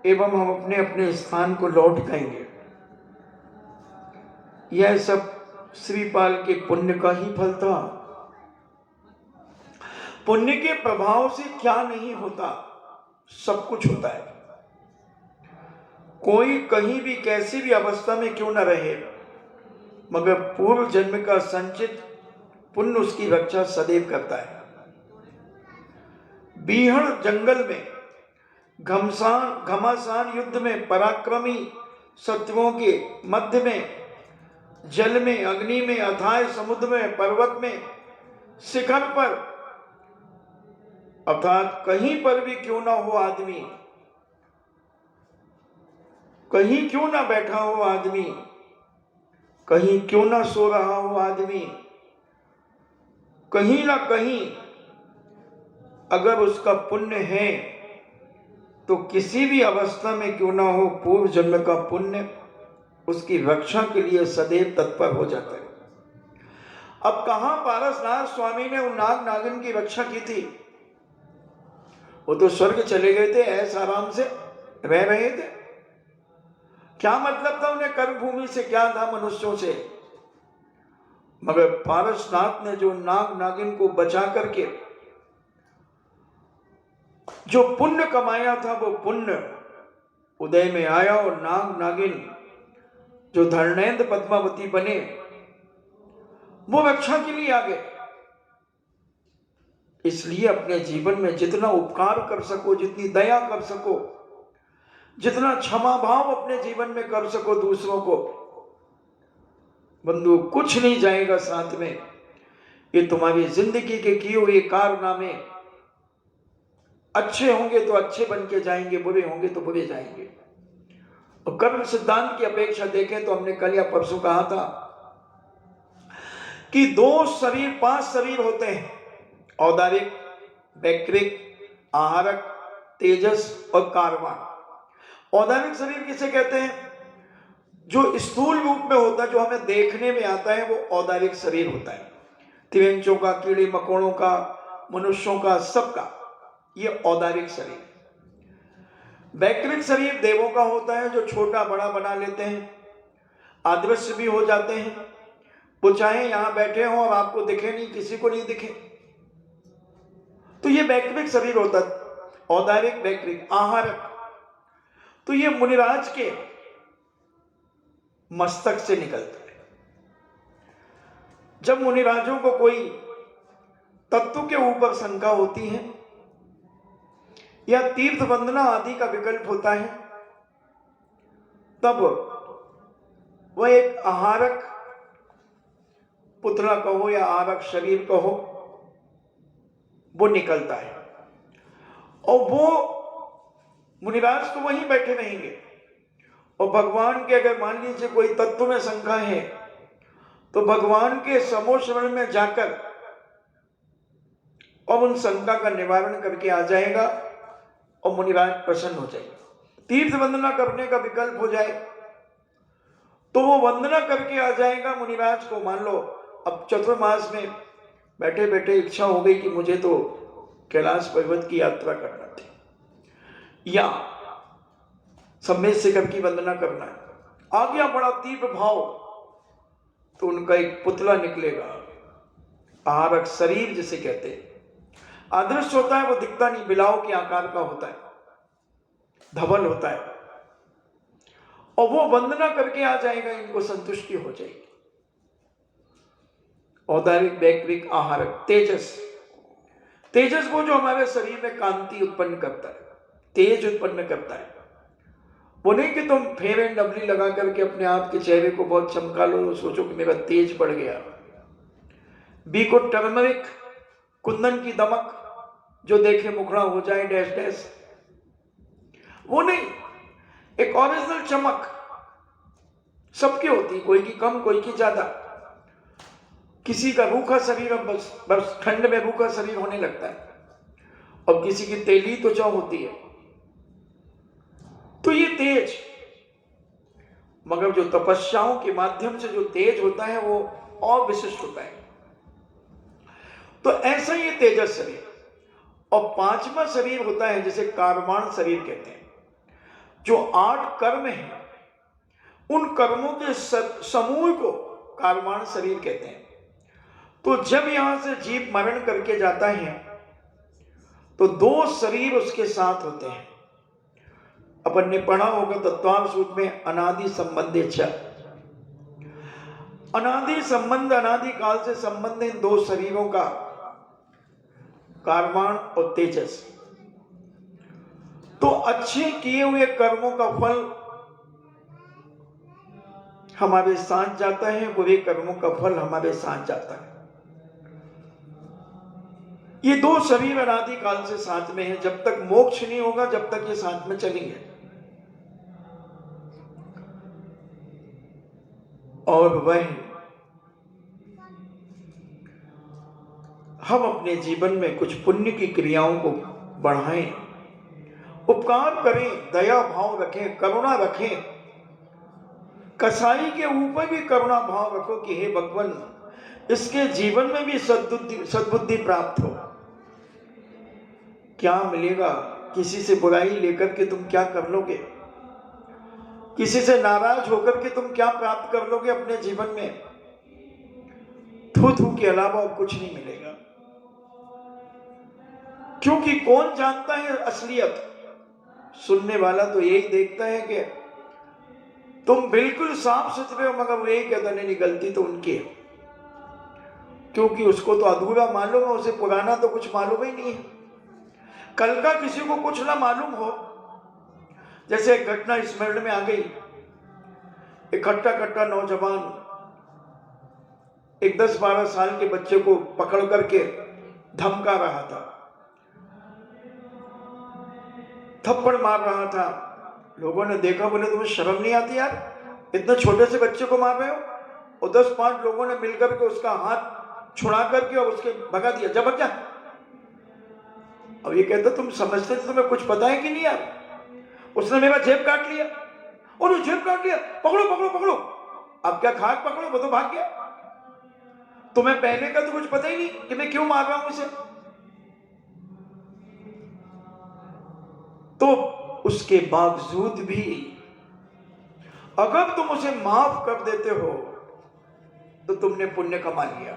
Speaker 1: एवं हम अपने अपने स्थान को लौट जाएंगे। यह सब श्रीपाल के पुण्य का ही फल था। पुण्य के प्रभाव से क्या नहीं होता, सब कुछ होता है। कोई कहीं भी कैसी भी अवस्था में क्यों न रहे, मगर पूर्व जन्म का संचित पुण्य उसकी रक्षा सदैव करता है। बीहड़ जंगल में घमासान युद्ध में पराक्रमी शत्रुओं के मध्य में, जल में, अग्नि में, अथाह समुद्र में, पर्वत में, शिखर पर, अर्थात कहीं पर भी क्यों ना हो आदमी, कहीं क्यों ना बैठा हो आदमी, कहीं क्यों ना सो रहा हो आदमी, कहीं ना कहीं अगर उसका पुण्य है तो किसी भी अवस्था में क्यों ना हो, पूर्व जन्म का पुण्य उसकी रक्षा के लिए सदैव तत्पर हो जाता है। अब कहां पारसनाथ स्वामी ने उन नाग नागिन की रक्षा की थी? वो तो स्वर्ग चले गए थे, ऐसा आराम से रह रहे थे। क्या मतलब था उन्हें कर्म भूमि से, क्या था मनुष्यों से? मगर पारसनाथ ने जो नाग नागिन को बचा करके जो पुण्य कमाया था, वो पुण्य उदय में आया और नाग नागिन जो धर्मेंद्र पद्मावती बने वो रक्षा के लिए आ गए। इसलिए अपने जीवन में जितना उपकार कर सको, जितनी दया कर सको, जितना क्षमा भाव अपने जीवन में कर सको दूसरों को, बंधु कुछ नहीं जाएगा साथ में। ये तुम्हारी जिंदगी के किए हुए कारनामे अच्छे होंगे तो अच्छे बन के जाएंगे, बुरे होंगे तो बुरे जाएंगे। और कर्म सिद्धांत की अपेक्षा देखें तो हमने कल या परसों कहा था कि 5 शरीर होते हैं, औदारिक, वैक्रिक, आहारक, तेजस और कारवाण। औदारिक शरीर किसे कहते हैं? जो स्थूल रूप में होता है, जो हमें देखने में आता है, वो औदारिक शरीर होता है। त्रिंचों का, कीड़े मकोड़ों का, मनुष्यों का, सबका ये औदारिक शरीर। वैक्रिक शरीर देवों का होता है, जो छोटा बड़ा बना लेते हैं, अदृश्य भी हो जाते हैं। वो चाहे यहां बैठे हो और आपको दिखे नहीं, किसी को नहीं दिखे, तो ये वैक्रिक शरीर होता है। औदारिक, वैक्रिक, आहारक, तो ये मुनिराज के मस्तक से निकलता है। जब मुनिराजों को कोई तत्व के ऊपर शंका होती है या तीर्थ वंदना आदि का विकल्प होता है, तब वह एक आहारक पुतला कहो या आहारक शरीर कहो, वो निकलता है। और वो मुनिराज तो वहीं बैठे रहेंगे, और भगवान के अगर मान लीजिए कोई तत्व में शंका है तो भगवान के समोशरण में जाकर और उन शंका का निवारण करके आ जाएगा और मुनिराज प्रसन्न हो जाएगा। तीर्थ वंदना करने का विकल्प हो जाए तो वो वंदना करके आ जाएगा मुनिराज को। मान लो अब चतुर्मास में बैठे बैठे इच्छा हो गई कि मुझे तो कैलाश पर्वत की यात्रा करना थी, या सम्मेद शिखर की वंदना करना है, आ गया बड़ा तीव्र भाव, तो उनका एक पुतला निकलेगा, आहारक शरीर जिसे कहते हैं। अदृश्य होता है, वो दिखता नहीं, बिलाव के आकार का होता है, धवल होता है, और वो वंदना करके आ जाएगा, इनको संतुष्टि हो जाएगी। औदारिक, वैक्रिक, आहारक, तेजस। तेजस वो जो हमारे शरीर में कांति उत्पन्न करता है, तेज उत्पन्न करता है। वो नहीं कि तुम फेयर एंड लवली लगा करके अपने आप के चेहरे को बहुत चमका लो, सोचो कि मेरा तेज बढ़ गया। बी को टर्मरिक, कुंदन की दमक, जो देखे मुखड़ा हो जाए डैश डैश, वो नहीं। एक ओरिजिनल चमक सबकी होती, कोई की कम, कोई की ज्यादा। किसी का रूखा शरीर, बस ठंड में रूखा शरीर होने लगता है, और किसी की तेली त्वचा होती है। तो ये तेज, मगर जो तपस्याओं के माध्यम से जो तेज होता है वो और विशिष्ट होता है। तो ऐसा ये तेजस शरीर। और 5वां शरीर होता है जिसे कारवाण शरीर कहते हैं, जो 8 कर्म हैं, उन कर्मों के समूह को कारवाण शरीर कहते हैं। तो जब यहां से जीव मरण करके जाता है तो 2 शरीर उसके साथ होते हैं। अपन ने पढ़ा होगा तत्वार सूत्र में, अनादि संबंधे छ। अनादि संबंध, अनादि काल से संबंध इन 2 शरीरों का, कारवाण और तेजस। तो अच्छे किए हुए कर्मों का फल हमारे साथ जाता है, बुरे कर्मों का फल हमारे साथ जाता है। ये 2 शरीर अनादि काल से साथ में है, जब तक मोक्ष नहीं होगा जब तक ये साथ में चलेंगे। और वह हम अपने जीवन में कुछ पुण्य की क्रियाओं को बढ़ाएं, उपकार करें, दया भाव रखें, करुणा रखें। कसाई के ऊपर भी करुणा भाव रखो कि हे भगवान, इसके जीवन में भी सद्बुद्धि प्राप्त हो। क्या मिलेगा? किसी से बुराई लेकर के तुम क्या कर लोगे? किसी से नाराज होकर के तुम क्या प्राप्त कर लोगे अपने जीवन में? थू थू के अलावा और कुछ नहीं मिलेगा। क्योंकि कौन जानता है असलियत? सुनने वाला तो यही देखता है कि तुम बिल्कुल साफ सुथरे हो, मगर वो यही कहता नहीं, गलती तो उनकी है। क्योंकि उसको तो अधूरा मालूम है, उसे पुराना तो कुछ मालूम ही नहीं है। कल का किसी को कुछ ना मालूम हो, जैसे एक घटना स्मरण में आ गई। इकट्ठा कट्टा नौजवान एक 10-12 साल के बच्चे को पकड़ करके धमका रहा था, थप्पड़ मार रहा था। लोगों ने देखा, बोले तुम्हें शर्म नहीं आती यार, इतने छोटे से बच्चे को मार रहे हो? और 10-5 लोगों ने मिलकर के उसका हाथ छुड़ा करके और उसके भगा दिया, जा भग जा। अब ये कहता तुम समझते थे, तुम्हें कुछ पता है कि नहीं यार? उसने मेरा जेब काट लिया, और वो जेब काट लिया, पकड़ो पकड़ो पकड़ो। अब क्या खाक पकड़ो, वो तो भाग गया। तुम्हें पहले का तो कुछ पता ही नहीं कि मैं क्यों मार रहा हूं उसे। तो उसके बावजूद भी अगर तुम उसे माफ कर देते हो तो तुमने पुण्य कमा लिया,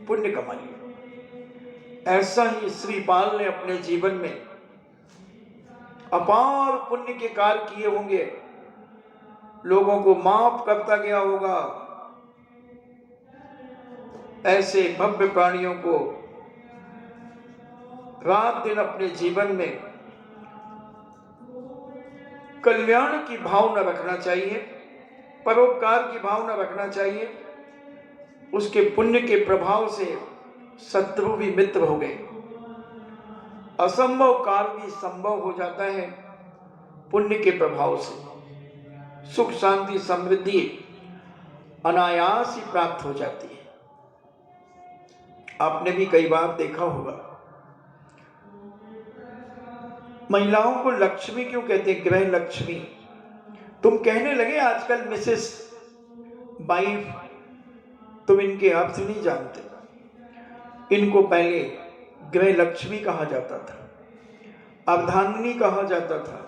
Speaker 1: पुण्य कमा लिया। ऐसा ही श्रीपाल ने अपने जीवन में अपार पुण्य के कार्य किए होंगे, लोगों को माफ करता गया होगा। ऐसे भव्य प्राणियों को रात दिन अपने जीवन में कल्याण की भावना रखना चाहिए, परोपकार की भावना रखना चाहिए। उसके पुण्य के प्रभाव से शत्रु भी मित्र हो गए, असंभव कार्य भी संभव हो जाता है पुण्य के प्रभाव से। सुख शांति समृद्धि अनायास ही प्राप्त हो जाती है। आपने भी कई बार देखा होगा, महिलाओं को लक्ष्मी क्यों कहते हैं? गृह लक्ष्मी। तुम कहने लगे आजकल मिसेस, वाइफ, तुम इनके अर्थ नहीं जानते। इनको पहले गृह लक्ष्मी कहा जाता था, अर्धांगिनी कहा जाता था,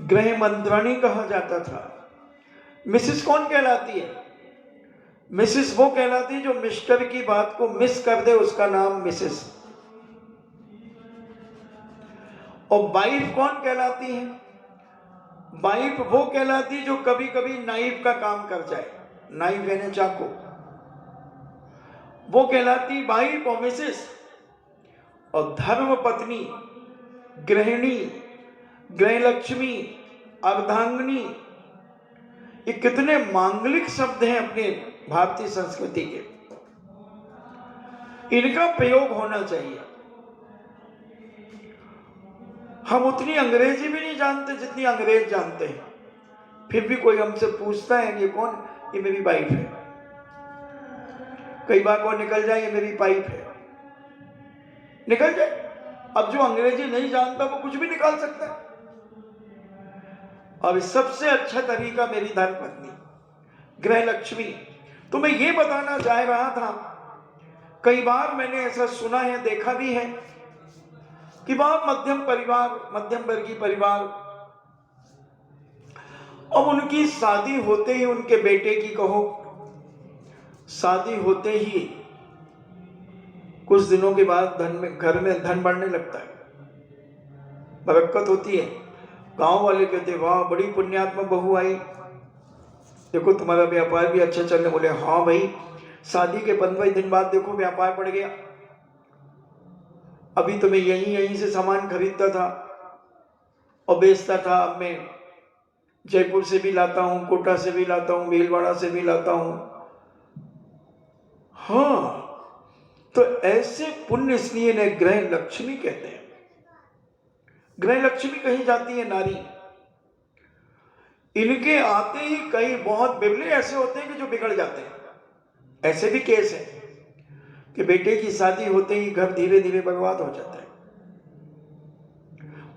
Speaker 1: गृह मंत्राणी कहा जाता था। मिसेस कौन कहलाती है? मिसेस वो कहलाती है जो मिस्टर की बात को मिस कर दे, उसका नाम मिसेस। और वाइफ कौन कहलाती है? वाइफ वो कहलाती है जो कभी कभी नाइफ का काम कर जाए, नाइफ यानी चाकू, वो कहलाती वाइफ और मिसेस। और धर्म पत्नी, गृहिणी, गृहलक्ष्मी, अर्धांगिनी, ये कितने मांगलिक शब्द हैं अपने भारतीय संस्कृति के। इनका प्रयोग होना चाहिए। हम उतनी अंग्रेजी भी नहीं जानते जितनी अंग्रेज जानते हैं, फिर भी कोई हमसे पूछता है ये कौन? ये मेरी वाइफ है। कई बार कौन निकल जाए ये मेरी पाइप है, निकल जाए। अब जो अंग्रेजी नहीं जानता वो कुछ भी निकाल सकता है। अब सबसे अच्छा तरीका मेरी धर्मपत्नी, गृह लक्ष्मी। तो मैं ये बताना चाह रहा था, कई बार मैंने ऐसा सुना है, देखा भी है कि बहुत मध्यम परिवार, मध्यम वर्गीय परिवार, अब उनकी शादी होते ही, उनके बेटे की कहो, शादी होते ही कुछ दिनों के बाद घर में धन बढ़ने लगता है, बरकत होती है। गांव वाले कहते वाह बड़ी पुण्यात्मा बहू आई, देखो तुम्हारा व्यापार भी अच्छा चलने। बोले हाँ भाई, शादी के 15 दिन बाद देखो व्यापार बढ़ गया। अभी तो मैं यहीं से सामान खरीदता था और बेचता था, अब मैं जयपुर से भी लाता हूँ, कोटा से भी लाता हूँ, भीलवाड़ा से भी लाता हूँ। हाँ, तो ऐसे पुण्य इसलिए ने गृह लक्ष्मी कहते हैं। गृह लक्ष्मी कही जाती है नारी। इनके आते ही कई बहुत बिगड़े ऐसे होते हैं कि जो बिगड़ जाते हैं। ऐसे भी केस है कि बेटे की शादी होते ही घर धीरे धीरे बर्बाद हो जाता है।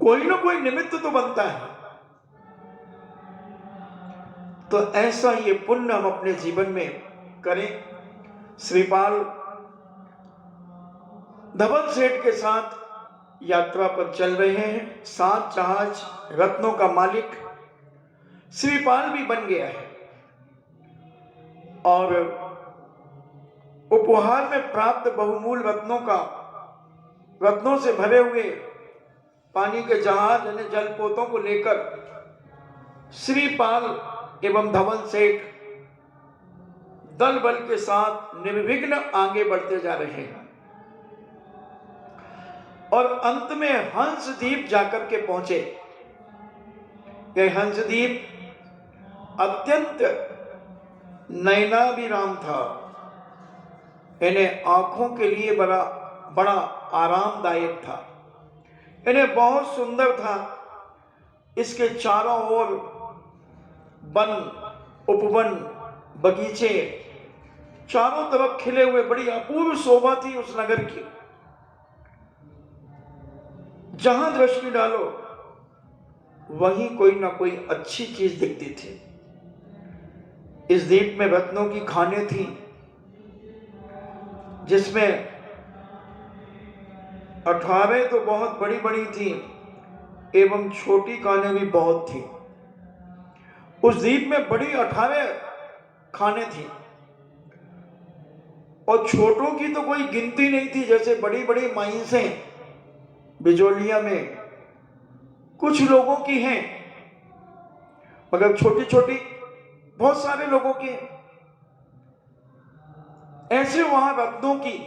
Speaker 1: कोई ना कोई निमित्त तो बनता है। तो ऐसा ये पुण्य हम अपने जीवन में करें। श्रीपाल धवल सेठ के साथ यात्रा पर चल रहे हैं। 7 जहाज रत्नों का मालिक श्रीपाल भी बन गया है और उपहार में प्राप्त बहुमूल्य रत्नों से भरे हुए पानी के जहाज यानी जलपोतों को लेकर श्रीपाल एवं धवल सेठ दल बल के साथ निर्विघ्न आगे बढ़ते जा रहे हैं और अंत में हंसद्वीप जाकर के पहुंचे। यह हंसद्वीप अत्यंत नयनाभिराम था, इन्हें आंखों के लिए बड़ा बड़ा आरामदायक था, इन्हें बहुत सुंदर था। इसके चारों ओर वन, उपवन, बगीचे चारों तरफ खिले हुए, बड़ी अपूर्व शोभा थी उस नगर की। जहां दृष्टि डालो वहीं कोई ना कोई अच्छी चीज दिखती थी। इस द्वीप में रत्नों की खानें थी, जिसमें 18 तो बहुत बड़ी बड़ी थी एवं छोटी खानें भी बहुत थी। उस द्वीप में बड़ी 18 खानें थी और छोटों की तो कोई गिनती नहीं थी। जैसे बड़ी बड़ी माइंसें बिजोलिया में कुछ लोगों की हैं, मगर छोटी छोटी बहुत सारे लोगों की हैं। ऐसे वहां रत्नों की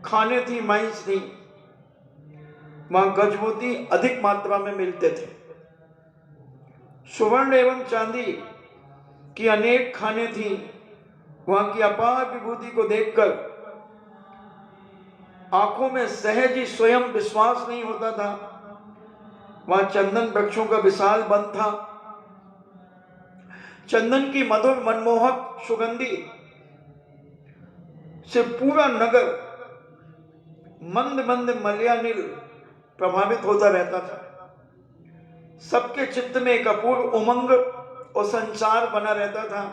Speaker 1: खाने थी, माइंस थी। वहां गजमोती अधिक मात्रा में मिलते थे। स्वर्ण एवं चांदी की अनेक खाने थी। वहां की अपार विभूति को देखकर आंखों में सहज ही स्वयं विश्वास नहीं होता था। वहां चंदन वृक्षों का विशाल वन था। चंदन की मधुर मनमोहक सुगंधी से पूरा नगर मंद मंद मलयानिल प्रभावित होता रहता था। सबके चित्त में एक अपूर्व उमंग और संचार बना रहता था।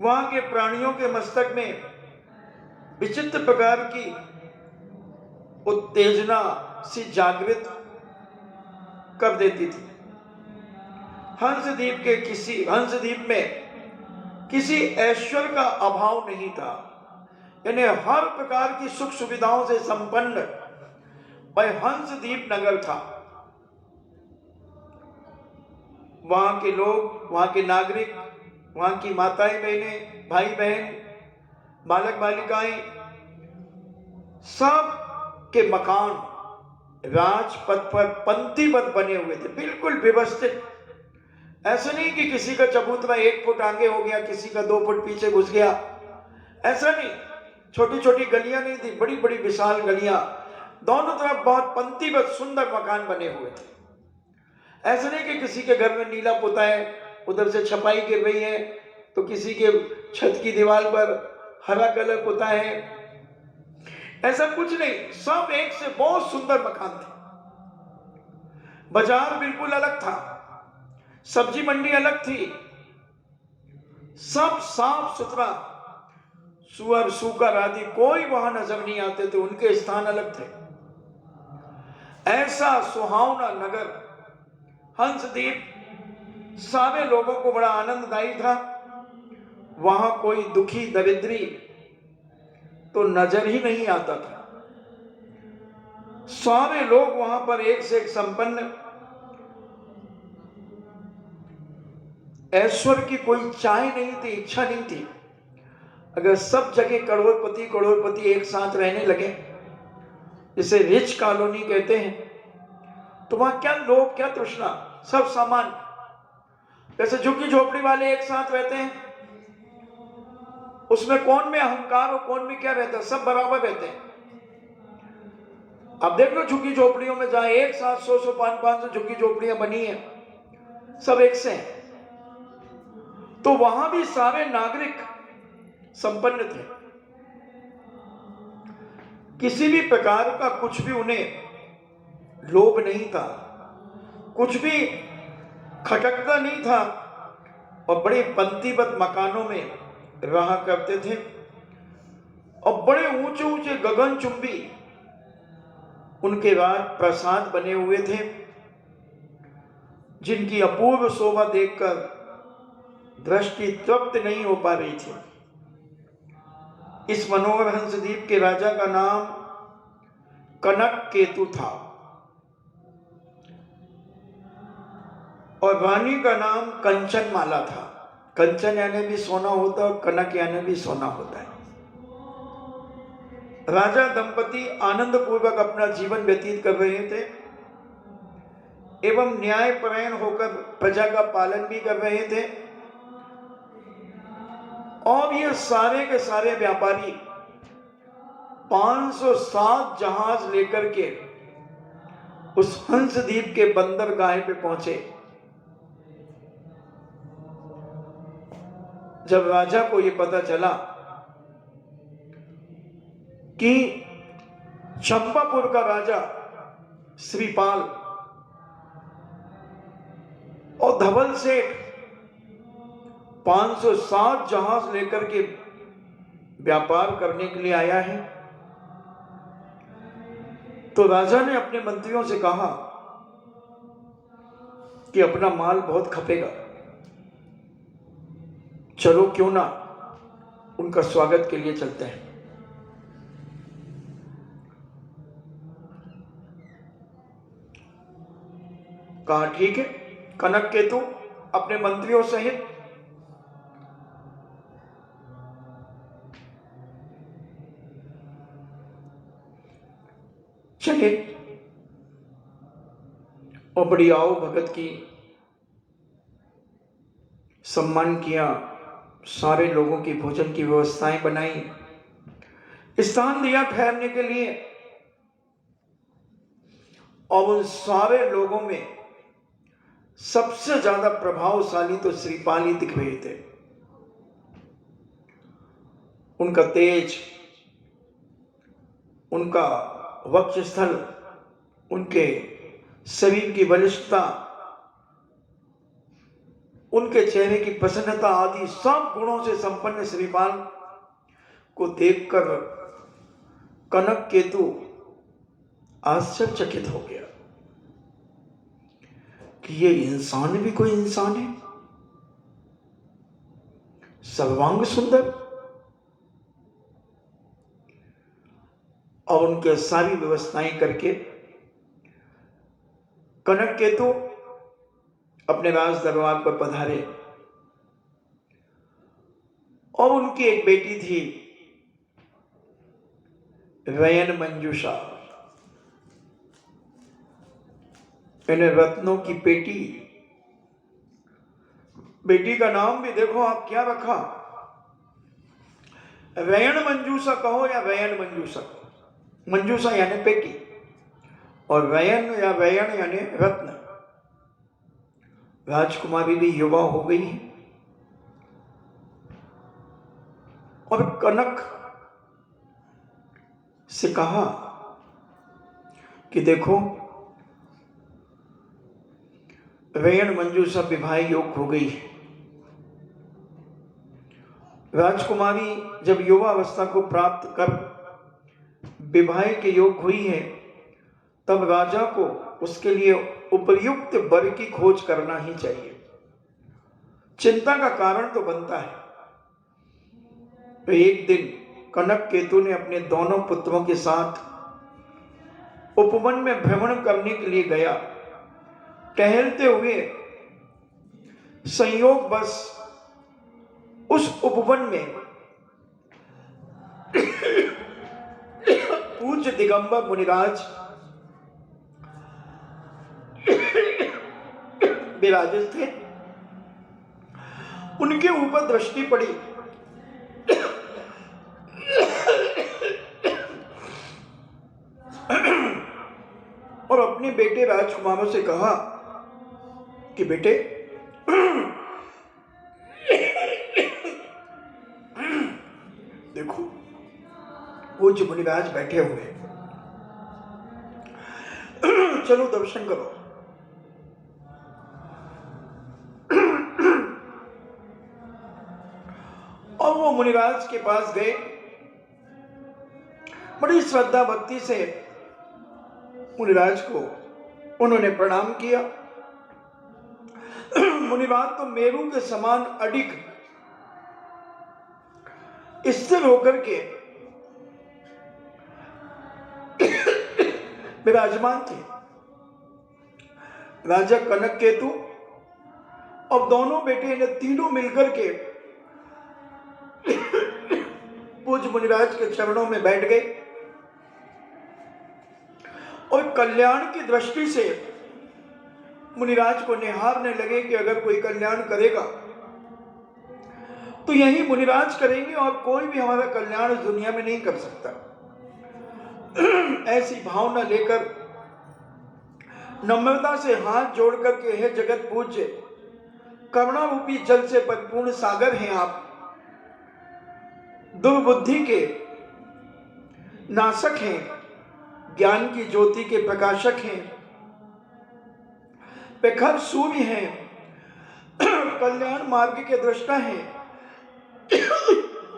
Speaker 1: वहां के प्राणियों के मस्तक में विचित्र प्रकार की उत्तेजना सी जागृत कर देती थी। हंसद्वीप में किसी ऐश्वर्य का अभाव नहीं था। इन्हें हर प्रकार की सुख सुविधाओं से संपन्न वह हंसद्वीप नगर था। वहां के लोग, वहां के नागरिक, वहां की माताएं बहनें, भाई बहन, बालक बालिकाएं, सब के मकान राजपथ पर पंक्तिबद्ध बने हुए थे, बिल्कुल व्यवस्थित। ऐसा नहीं कि किसी का चबूतरा 1 फुट आगे हो गया, किसी का 2 फुट पीछे घुस गया, ऐसा नहीं। छोटी छोटी गलियां नहीं थी, बड़ी बड़ी विशाल गलियां, दोनों तरफ बहुत पंक्तिबद्ध सुंदर मकान बने हुए थे। ऐसा नहीं कि किसी के घर में नीला पुता है, उधर से छपाई गिर रही है, तो किसी के छत की दीवार पर हरा कलर पुता है, ऐसा कुछ नहीं। सब एक से बहुत सुंदर मकान थे। बाजार बिल्कुल अलग था, सब्जी मंडी अलग थी, सब साफ सुथरा। सुअर सूकर आदि कोई वहां नजर नहीं आते थे, उनके स्थान अलग थे। ऐसा सुहावना नगर हंसद्वीप सारे लोगों को बड़ा आनंददायी था। वहां कोई दुखी दरिद्री तो नजर ही नहीं आता था। सारे लोग वहां पर एक से एक संपन्न, ऐश्वर्य की कोई चाह नहीं थी, इच्छा नहीं थी। अगर सब जगह करोड़पति एक साथ रहने लगे, जिसे रिच कॉलोनी कहते हैं, तो वहां क्या लोभ, क्या तृष्णा, सब सामान। जैसे झुग्गी झोपड़ी वाले एक साथ रहते हैं, उसमें कौन में अहंकार और कौन में क्या रहता है, सब बराबर रहते हैं। अब देख लो झुग्गी झोपड़ियों में जहां एक साथ 100 500 झुग्गी झोपड़ियां बनी है, सब एक से हैं। तो वहां भी सारे नागरिक संपन्न थे। किसी भी प्रकार का कुछ भी उन्हें लोभ नहीं था, कुछ भी खटकता नहीं था, और बड़े पंक्तिबद्ध मकानों में रहा करते थे। और बड़े ऊंचे ऊंचे गगनचुंबी उनके राज प्रसाद बने हुए थे, जिनकी अपूर्व शोभा देखकर दृष्टि तृप्त नहीं हो पा रही थी। इस मनोहर हंसद्वीप के राजा का नाम कनक केतु था और रानी का नाम कंचनमाला था। कंचन यानी भी सोना होता है और कनक यानी भी सोना होता है। राजा दंपति आनंद पूर्वक अपना जीवन व्यतीत कर रहे थे एवं न्यायपरायण होकर प्रजा का पालन भी कर रहे थे। और ये सारे के सारे व्यापारी 507 जहाज लेकर के उस हंसद्वीप के बंदरगाह पे पहुंचे। जब राजा को ये पता चला कि चंपापुर का राजा श्रीपाल और धवल सेठ 507 जहाज लेकर के व्यापार करने के लिए आया है, तो राजा ने अपने मंत्रियों से कहा कि अपना माल बहुत खपेगा, चलो क्यों ना उनका स्वागत के लिए चलते हैं। कहा ठीक है। कनक केतु अपने मंत्रियों सहित चले और बड़ी आओ भगत की सम्मान किया, सारे लोगों की भोजन की व्यवस्थाएं बनाई, स्थान दिया ठहरने के लिए। और उन सारे लोगों में सबसे ज्यादा प्रभावशाली तो श्रीपाल ही दिख रहे थे। उनका तेज, उनका वक्षस्थल, उनके शरीर की बलिष्ठता, उनके चेहरे की प्रसन्नता आदि सब गुणों से संपन्न श्रीपाल को देखकर कनक केतु आश्चर्यचकित हो गया कि ये इंसान भी कोई इंसान है, सर्वांग सुंदर। और उनके सारी व्यवस्थाएं करके कनक केतु अपने राज दरबार पर पधारे। और उनकी एक बेटी थी वयन मंजूषा, यानी रत्नों की पेटी। बेटी का नाम भी देखो आप क्या रखा, वयन मंजूषा कहो या वयन मंजूषा कहो। मंजूषा यानी पेटी और वयन या वयन यानी रत्न। राजकुमारी भी युवा हो गई है। और कनक से कहा कि देखो वयन मंजूषा विवाह योग्य हो गई है। राजकुमारी जब युवा अवस्था को प्राप्त कर विवाह के योग हुई है, तब राजा को उसके लिए उपयुक्त वर की खोज करना ही चाहिए। चिंता का कारण तो बनता है। तो एक दिन कनक केतु ने अपने दोनों पुत्रों के साथ उपवन में भ्रमण करने के लिए गया। टहलते हुए संयोग बस उस उपवन में पूज्य दिगंबर मुनिराज विराजित थे। उनके ऊपर दृष्टि पड़ी और अपने बेटे राजकुमारों से कहा कि बेटे देखो पूज्य मुनिराज बैठे हुए हैं, चलो दर्शन करो। और वो मुनिराज के पास गए, बड़ी श्रद्धा भक्ति से मुनिराज को उन्होंने प्रणाम किया। मुनिराज तो मेरू के समान अडिग स्थिर होकर के विराजमान थे। राजा कनक केतु अब दोनों बेटे ने तीनों मिलकर के पूज्य मुनिराज के चरणों में बैठ गए और कल्याण की दृष्टि से मुनिराज को निहारने लगे कि अगर कोई कल्याण करेगा तो यही मुनिराज करेंगे और कोई भी हमारा कल्याण इस दुनिया में नहीं कर सकता। ऐसी भावना लेकर नम्रता से हाथ जोड़कर के, हे जगत पूज्य, करुणा रूपी जल से परिपूर्ण सागर हैं आप, दुर्बुद्धि के नाशक हैं, ज्ञान की ज्योति के प्रकाशक हैं, प्रखर सूर्य हैं, कल्याण मार्ग के दृष्टा हैं,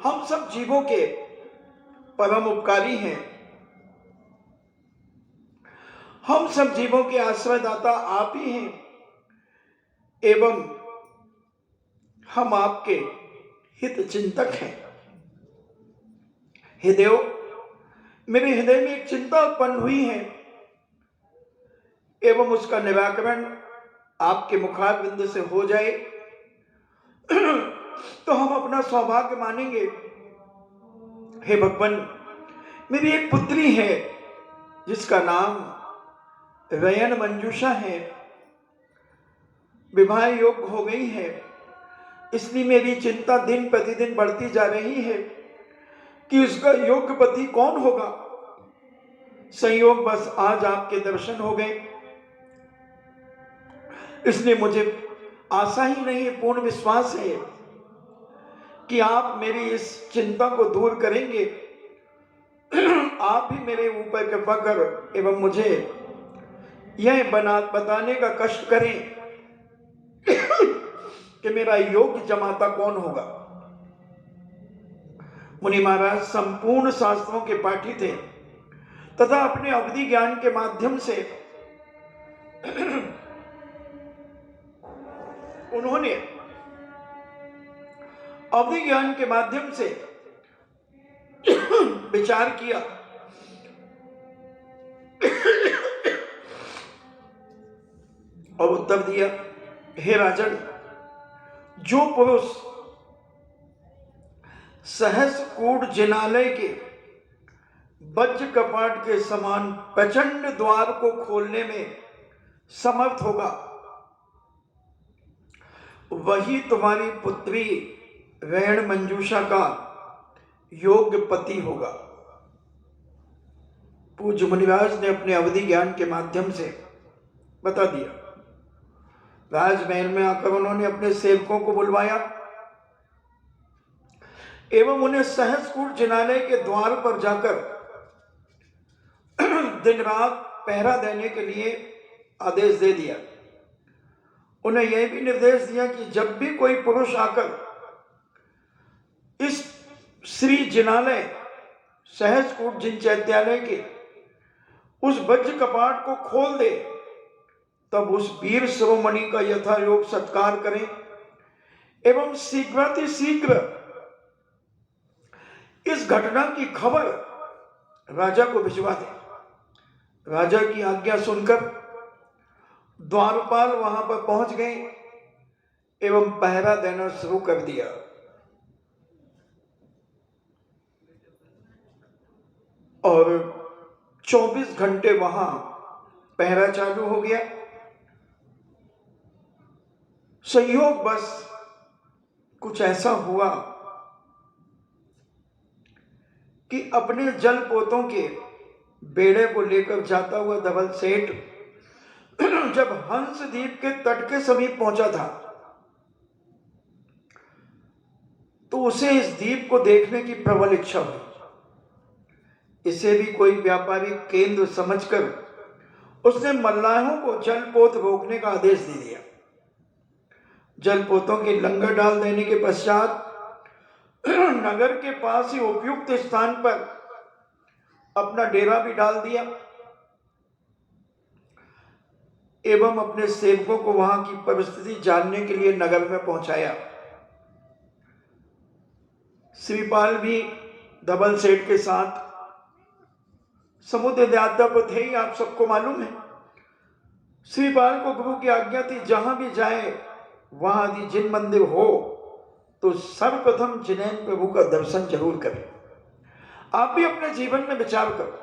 Speaker 1: हम सब जीवों के परम उपकारी हैं, हम सब जीवों के आश्रयदाता आप ही हैं एवं हम आपके हित चिंतक हैं। हे देव, मेरे हृदय में एक चिंता उत्पन्न हुई है एवं उसका निराकरण आपके मुखारविंद से हो जाए तो हम अपना सौभाग्य मानेंगे। हे भगवान, मेरी एक पुत्री है जिसका नाम रयन मंजूषा है, विवाह योग्य हो गई है, इसलिए मेरी चिंता दिन प्रतिदिन बढ़ती जा रही है कि उसका योग्य पति कौन होगा। संयोग बस आज आपके दर्शन हो गए, इसलिए मुझे आशा ही नहीं, पूर्ण विश्वास है कि आप मेरी इस चिंता को दूर करेंगे। आप भी मेरे ऊपर कृपा कर एवं मुझे यह बताने का कष्ट करें कि मेरा योग्य जमाता कौन होगा। मुनि महाराज संपूर्ण शास्त्रों के पाठी थे तथा अपने अवधि ज्ञान के माध्यम से उन्होंने अवधि ज्ञान के माध्यम से विचार किया और उत्तर दिया, हे राजन, जो पुरुष सहस कूट जिनालय के वज्र कपाट के समान प्रचंड द्वार को खोलने में समर्थ होगा, वही तुम्हारी पुत्री रयन मंजूषा का योग्य पति होगा। पूज्य मुनिराज ने अपने अवधि ज्ञान के माध्यम से बता दिया। राजमहल में आकर उन्होंने अपने सेवकों को बुलवाया एवं उन्हें सहस्रकूट जिनालय के द्वार पर जाकर दिन रात पहरा देने के लिए आदेश दे दिया। उन्हें यह भी निर्देश दिया कि जब भी कोई पुरुष आकर इस श्री जिनालय सहस्रकूट जिन चैत्यालय के उस वज्र कपाट को खोल दे, तब उस वीर शिरोमणि का यथायोग सत्कार करें एवं शीघ्र इस घटना की खबर राजा को भिजवा दे। राजा की आज्ञा सुनकर द्वारपाल वहां पर पहुंच गए एवं पहरा देना शुरू कर दिया। और 24 घंटे वहां पहरा चालू हो गया। संयोग बस कुछ ऐसा हुआ कि अपने जल पोतों के बेड़े को लेकर जाता हुआ धवल सेठ जब हंस द्वीप के तट के समीप पहुंचा था तो उसे इस द्वीप को देखने की प्रबल इच्छा हुई। इसे भी कोई व्यापारिक केंद्र समझकर उसने मल्लाहों को जलपोत रोकने का आदेश दे दिया। जलपोतों के लंगर डाल देने के पश्चात नगर के पास ही उपयुक्त स्थान पर अपना डेरा भी डाल दिया एवं अपने सेवकों को वहां की परिस्थिति जानने के लिए नगर में पहुंचाया। श्रीपाल भी धवल सेठ के साथ समुद्र यात्रा पर थे ही, आप सबको मालूम है। श्रीपाल को गुरु की आज्ञा थी जहां भी जाए वहां यदि जिन मंदिर हो तो सर्वप्रथम जिनेन प्रभु का दर्शन जरूर करें। आप भी अपने जीवन में विचार करो,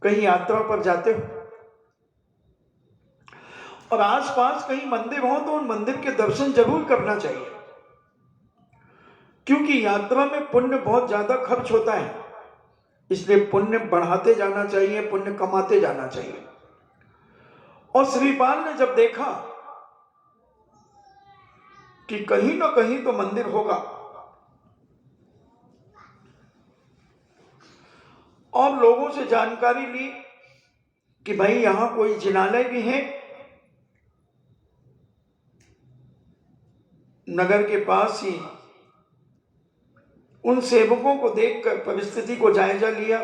Speaker 1: कहीं यात्रा पर जाते हो और आसपास कहीं मंदिर हो तो उन मंदिर के दर्शन जरूर करना चाहिए, क्योंकि यात्रा में पुण्य बहुत ज्यादा खर्च होता है, इसलिए पुण्य बढ़ाते जाना चाहिए, पुण्य कमाते जाना चाहिए। और श्रीपाल ने जब देखा कि कहीं ना कहीं तो मंदिर होगा और लोगों से जानकारी ली कि भाई यहां कोई जिनालय भी है, नगर के पास ही उन सेवकों को देखकर परिस्थिति को जायजा लिया।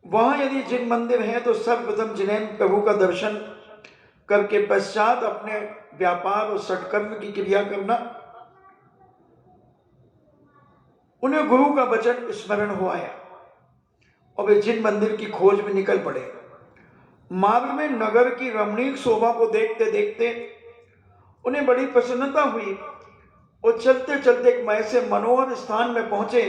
Speaker 1: वहां यदि जिन मंदिर है तो सर्वप्रथम जिनेन प्रभु का दर्शन करके पश्चात अपने व्यापार और सत्कर्म की क्रिया करना। उन्हें गुरु का वचन स्मरण हो आया और वे जिन मंदिर की खोज में निकल पड़े। मार्ग में नगर की रमणीक शोभा को देखते देखते उन्हें बड़ी प्रसन्नता हुई और चलते चलते एक ऐसे मनोहर स्थान में पहुंचे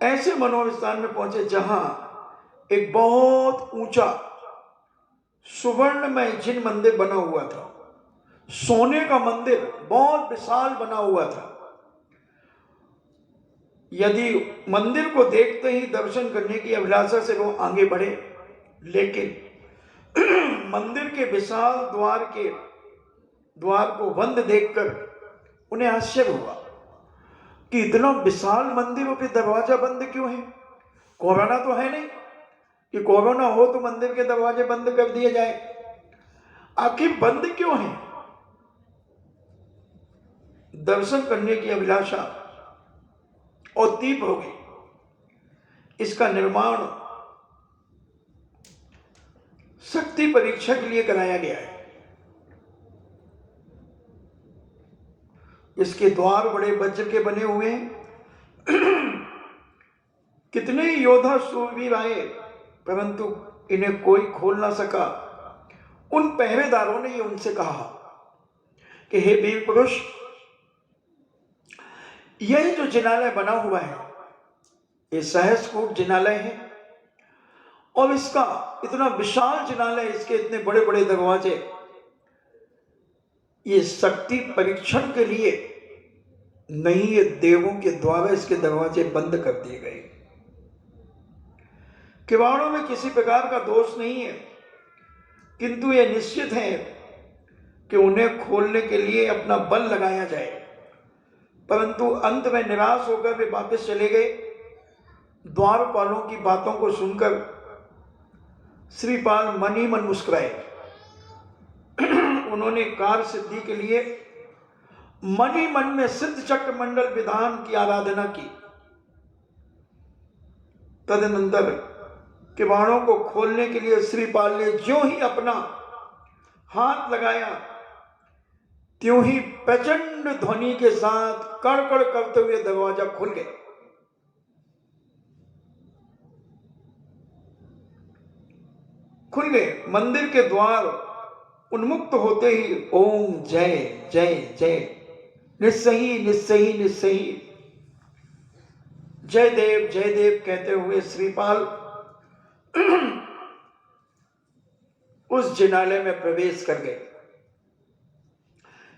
Speaker 1: ऐसे मनोहर स्थान में पहुंचे जहां एक बहुत ऊंचा सुवर्णमय जिन मंदिर बना हुआ था। सोने का मंदिर बहुत विशाल बना हुआ था। यदि मंदिर को देखते ही दर्शन करने की अभिलाषा से वो आगे बढ़े, लेकिन मंदिर के विशाल द्वार को बंद देखकर उन्हें आश्चर्य हुआ कि इतना विशाल मंदिर और फिर दरवाजा बंद क्यों है? कोरोना तो है नहीं कि कोरोना हो तो मंदिर के दरवाजे बंद कर दिए जाए, आखिर बंद क्यों है? दर्शन करने की अभिलाषा और तीव्र हो गई। इसका निर्माण शक्ति परीक्षा के लिए कराया गया है। इसके द्वार बड़े वज्र के बने हुए हैं। कितने योद्धा शूरवीर आए परंतु इन्हें कोई खोल ना सका। उन पहरेदारों ने उनसे कहा कि हे वीर पुरुष, यह जो जिनालय बना हुआ है ये सहस्रकूट जिनालय है और इसका इतना विशाल जिनालय, इसके इतने बड़े बड़े दरवाजे, ये शक्ति परीक्षण के लिए नहीं, ये देवों के द्वारा इसके दरवाजे बंद कर दिए गए। किवाड़ों में किसी प्रकार का दोष नहीं है, किंतु यह निश्चित है कि उन्हें खोलने के लिए अपना बल लगाया जाए। परंतु अंत में निराश होकर वे वापस चले गए। द्वारपालों की बातों को सुनकर श्रीपाल मन ही मन मुस्कुराए। उन्होंने कार्य सिद्धि के लिए मन ही मन में सिद्ध चक्र मंडल विधान की आराधना की। तदनंतर किवाड़ों को खोलने के लिए श्रीपाल ने ज्यों ही अपना हाथ लगाया त्यों ही प्रचंड ध्वनि के साथ कड़कड़ करते हुए दरवाजा खुल गया। मंदिर के द्वार उन्मुक्त होते ही ओम जय जय जय, निस्सही निस्सही निस्सही, जय देव कहते हुए श्रीपाल उस जिनालय में प्रवेश कर गए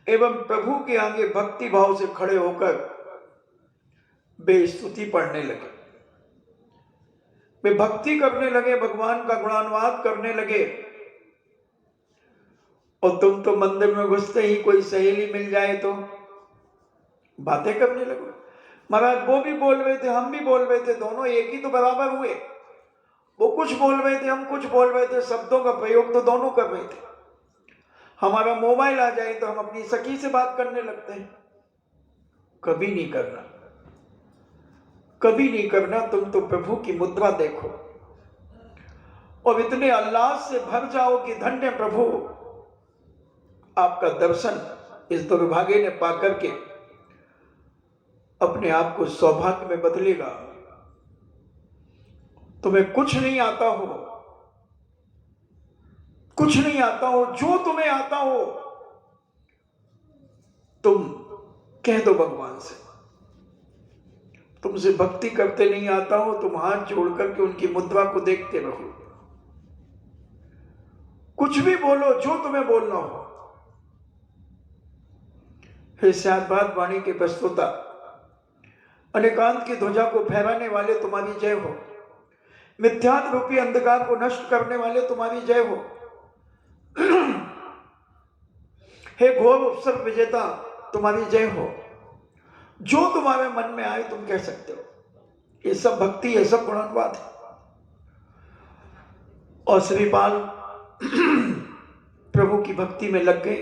Speaker 1: एवं प्रभु के आगे भक्ति भाव से खड़े होकर वे स्तुति पढ़ने लगे। वे भक्ति करने लगे, भगवान का गुणानुवाद करने लगे। और तुम तो मंदिर में घुसते ही कोई सहेली मिल जाए तो बातें करने लगे। महाराज वो भी बोल रहे थे, हम भी बोल रहे थे, दोनों एक ही तो बराबर हुए। वो कुछ बोल रहे थे, हम कुछ बोल रहे थे, शब्दों का प्रयोग तो दोनों कर रहे थे। हमारा मोबाइल आ जाए तो हम अपनी सखी से बात करने लगते हैं। कभी नहीं करना, कभी नहीं करना। तुम तो प्रभु की मुद्रा देखो और इतने अल्लाह से भर जाओ कि धन्य प्रभु, आपका दर्शन इस दुर्भाग्य ने पाकर के अपने आप को सौभाग्य में बदलेगा। तुम्हें कुछ नहीं आता हो, कुछ नहीं आता हो, जो तुम्हें आता हो तुम कह दो भगवान से। तुमसे भक्ति करते नहीं आता हो, तुम हाथ जोड़ करके उनकी मुद्रा को देखते रहो। कुछ भी बोलो, जो तुम्हें बोलना हो। हे शादबाद वाणी के प्रस्तुता, अनेकांत की ध्वजा को फहराने वाले तुम्हारी जय हो। मिथ्यात्व रूपी अंधकार को नष्ट करने वाले तुम्हारी जय हो। हे घोर उपसर्ग विजेता, तुम्हारी जय हो। जो तुम्हारे मन में आए तुम कह सकते हो। ये सब भक्ति, ये सब गुणानुवाद है। और श्रीपाल प्रभु की भक्ति में लग गए।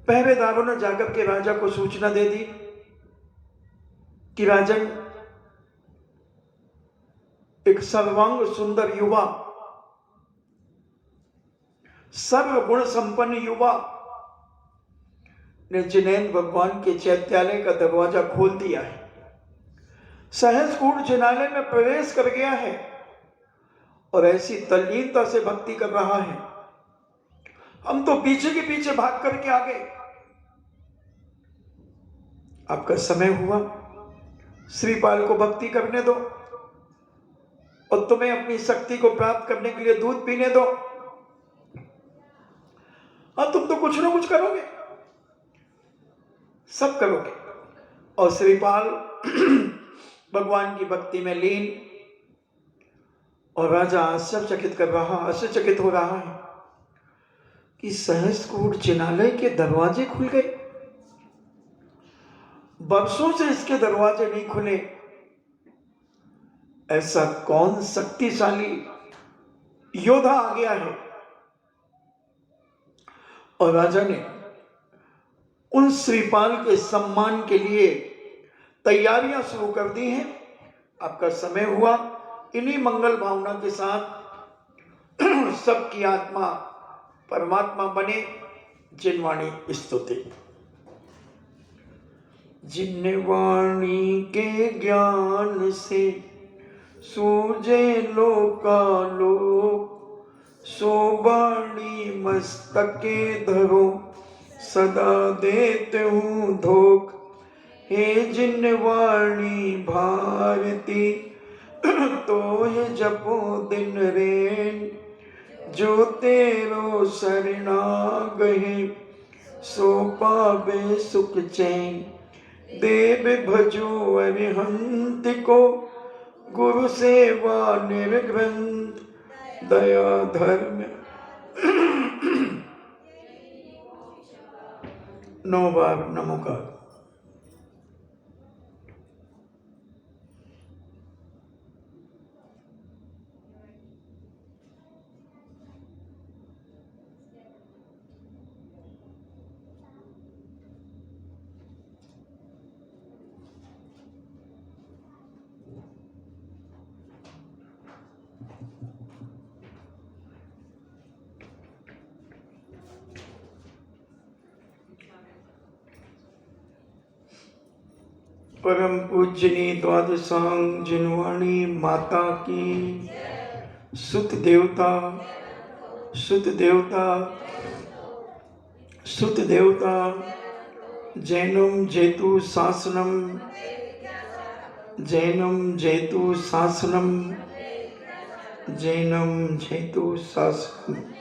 Speaker 1: पहरेदारों ने जाकर के राजा को सूचना दे दी कि राजन, एक सर्वांग सुंदर युवा, सर्वगुण संपन्न युवा ने जिनेन्द्र भगवान के चैत्यालय का दरवाजा खोल दिया है, सहस्कूट जिनालय में प्रवेश कर गया है और ऐसी तल्लीनता से भक्ति कर रहा है। हम तो पीछे के पीछे भाग करके आ गए। आपका समय हुआ, श्रीपाल को भक्ति करने दो और तुम्हें अपनी शक्ति को प्राप्त करने के लिए दूध पीने दो। और तुम तो कुछ ना कुछ करोगे, सब करोगे। और श्रीपाल भगवान की भक्ति में लीन, और राजा आश्चर्यचकित हो रहा है कि सहस्कूट जिनालय के दरवाजे खुल गए। वर्षों से इसके दरवाजे नहीं खुले। ऐसा कौन शक्तिशाली योद्धा आ गया है? और राजा ने उन श्रीपाल के सम्मान के लिए तैयारियां शुरू कर दी हैं। आपका समय हुआ। इन्हीं मंगल भावना के साथ सबकी आत्मा परमात्मा बने। जिनवाणी स्तुति। जिनवाणी के ज्ञान से सूझे लोकालोक, सो बाणी मस्तके धरो, सदा देते हूँ धोख। हे जिनवाणी भारती, तो है जपो दिन रेन, जो तेरो शरणागहि, सो पावे सुख चैन। देव भजो अरिहंत को, गुरु सेवा निर्ग्रंथ, दया धर्म। 9 बार नमोकार। परम पूजनी द्वादशांग जिनवाणी माता की। सुत देवता, सुत देवता, सुत देवता। जैनम जेतु शासनम, जैनम जेतु शासनम, जैनम जेतु शासनम।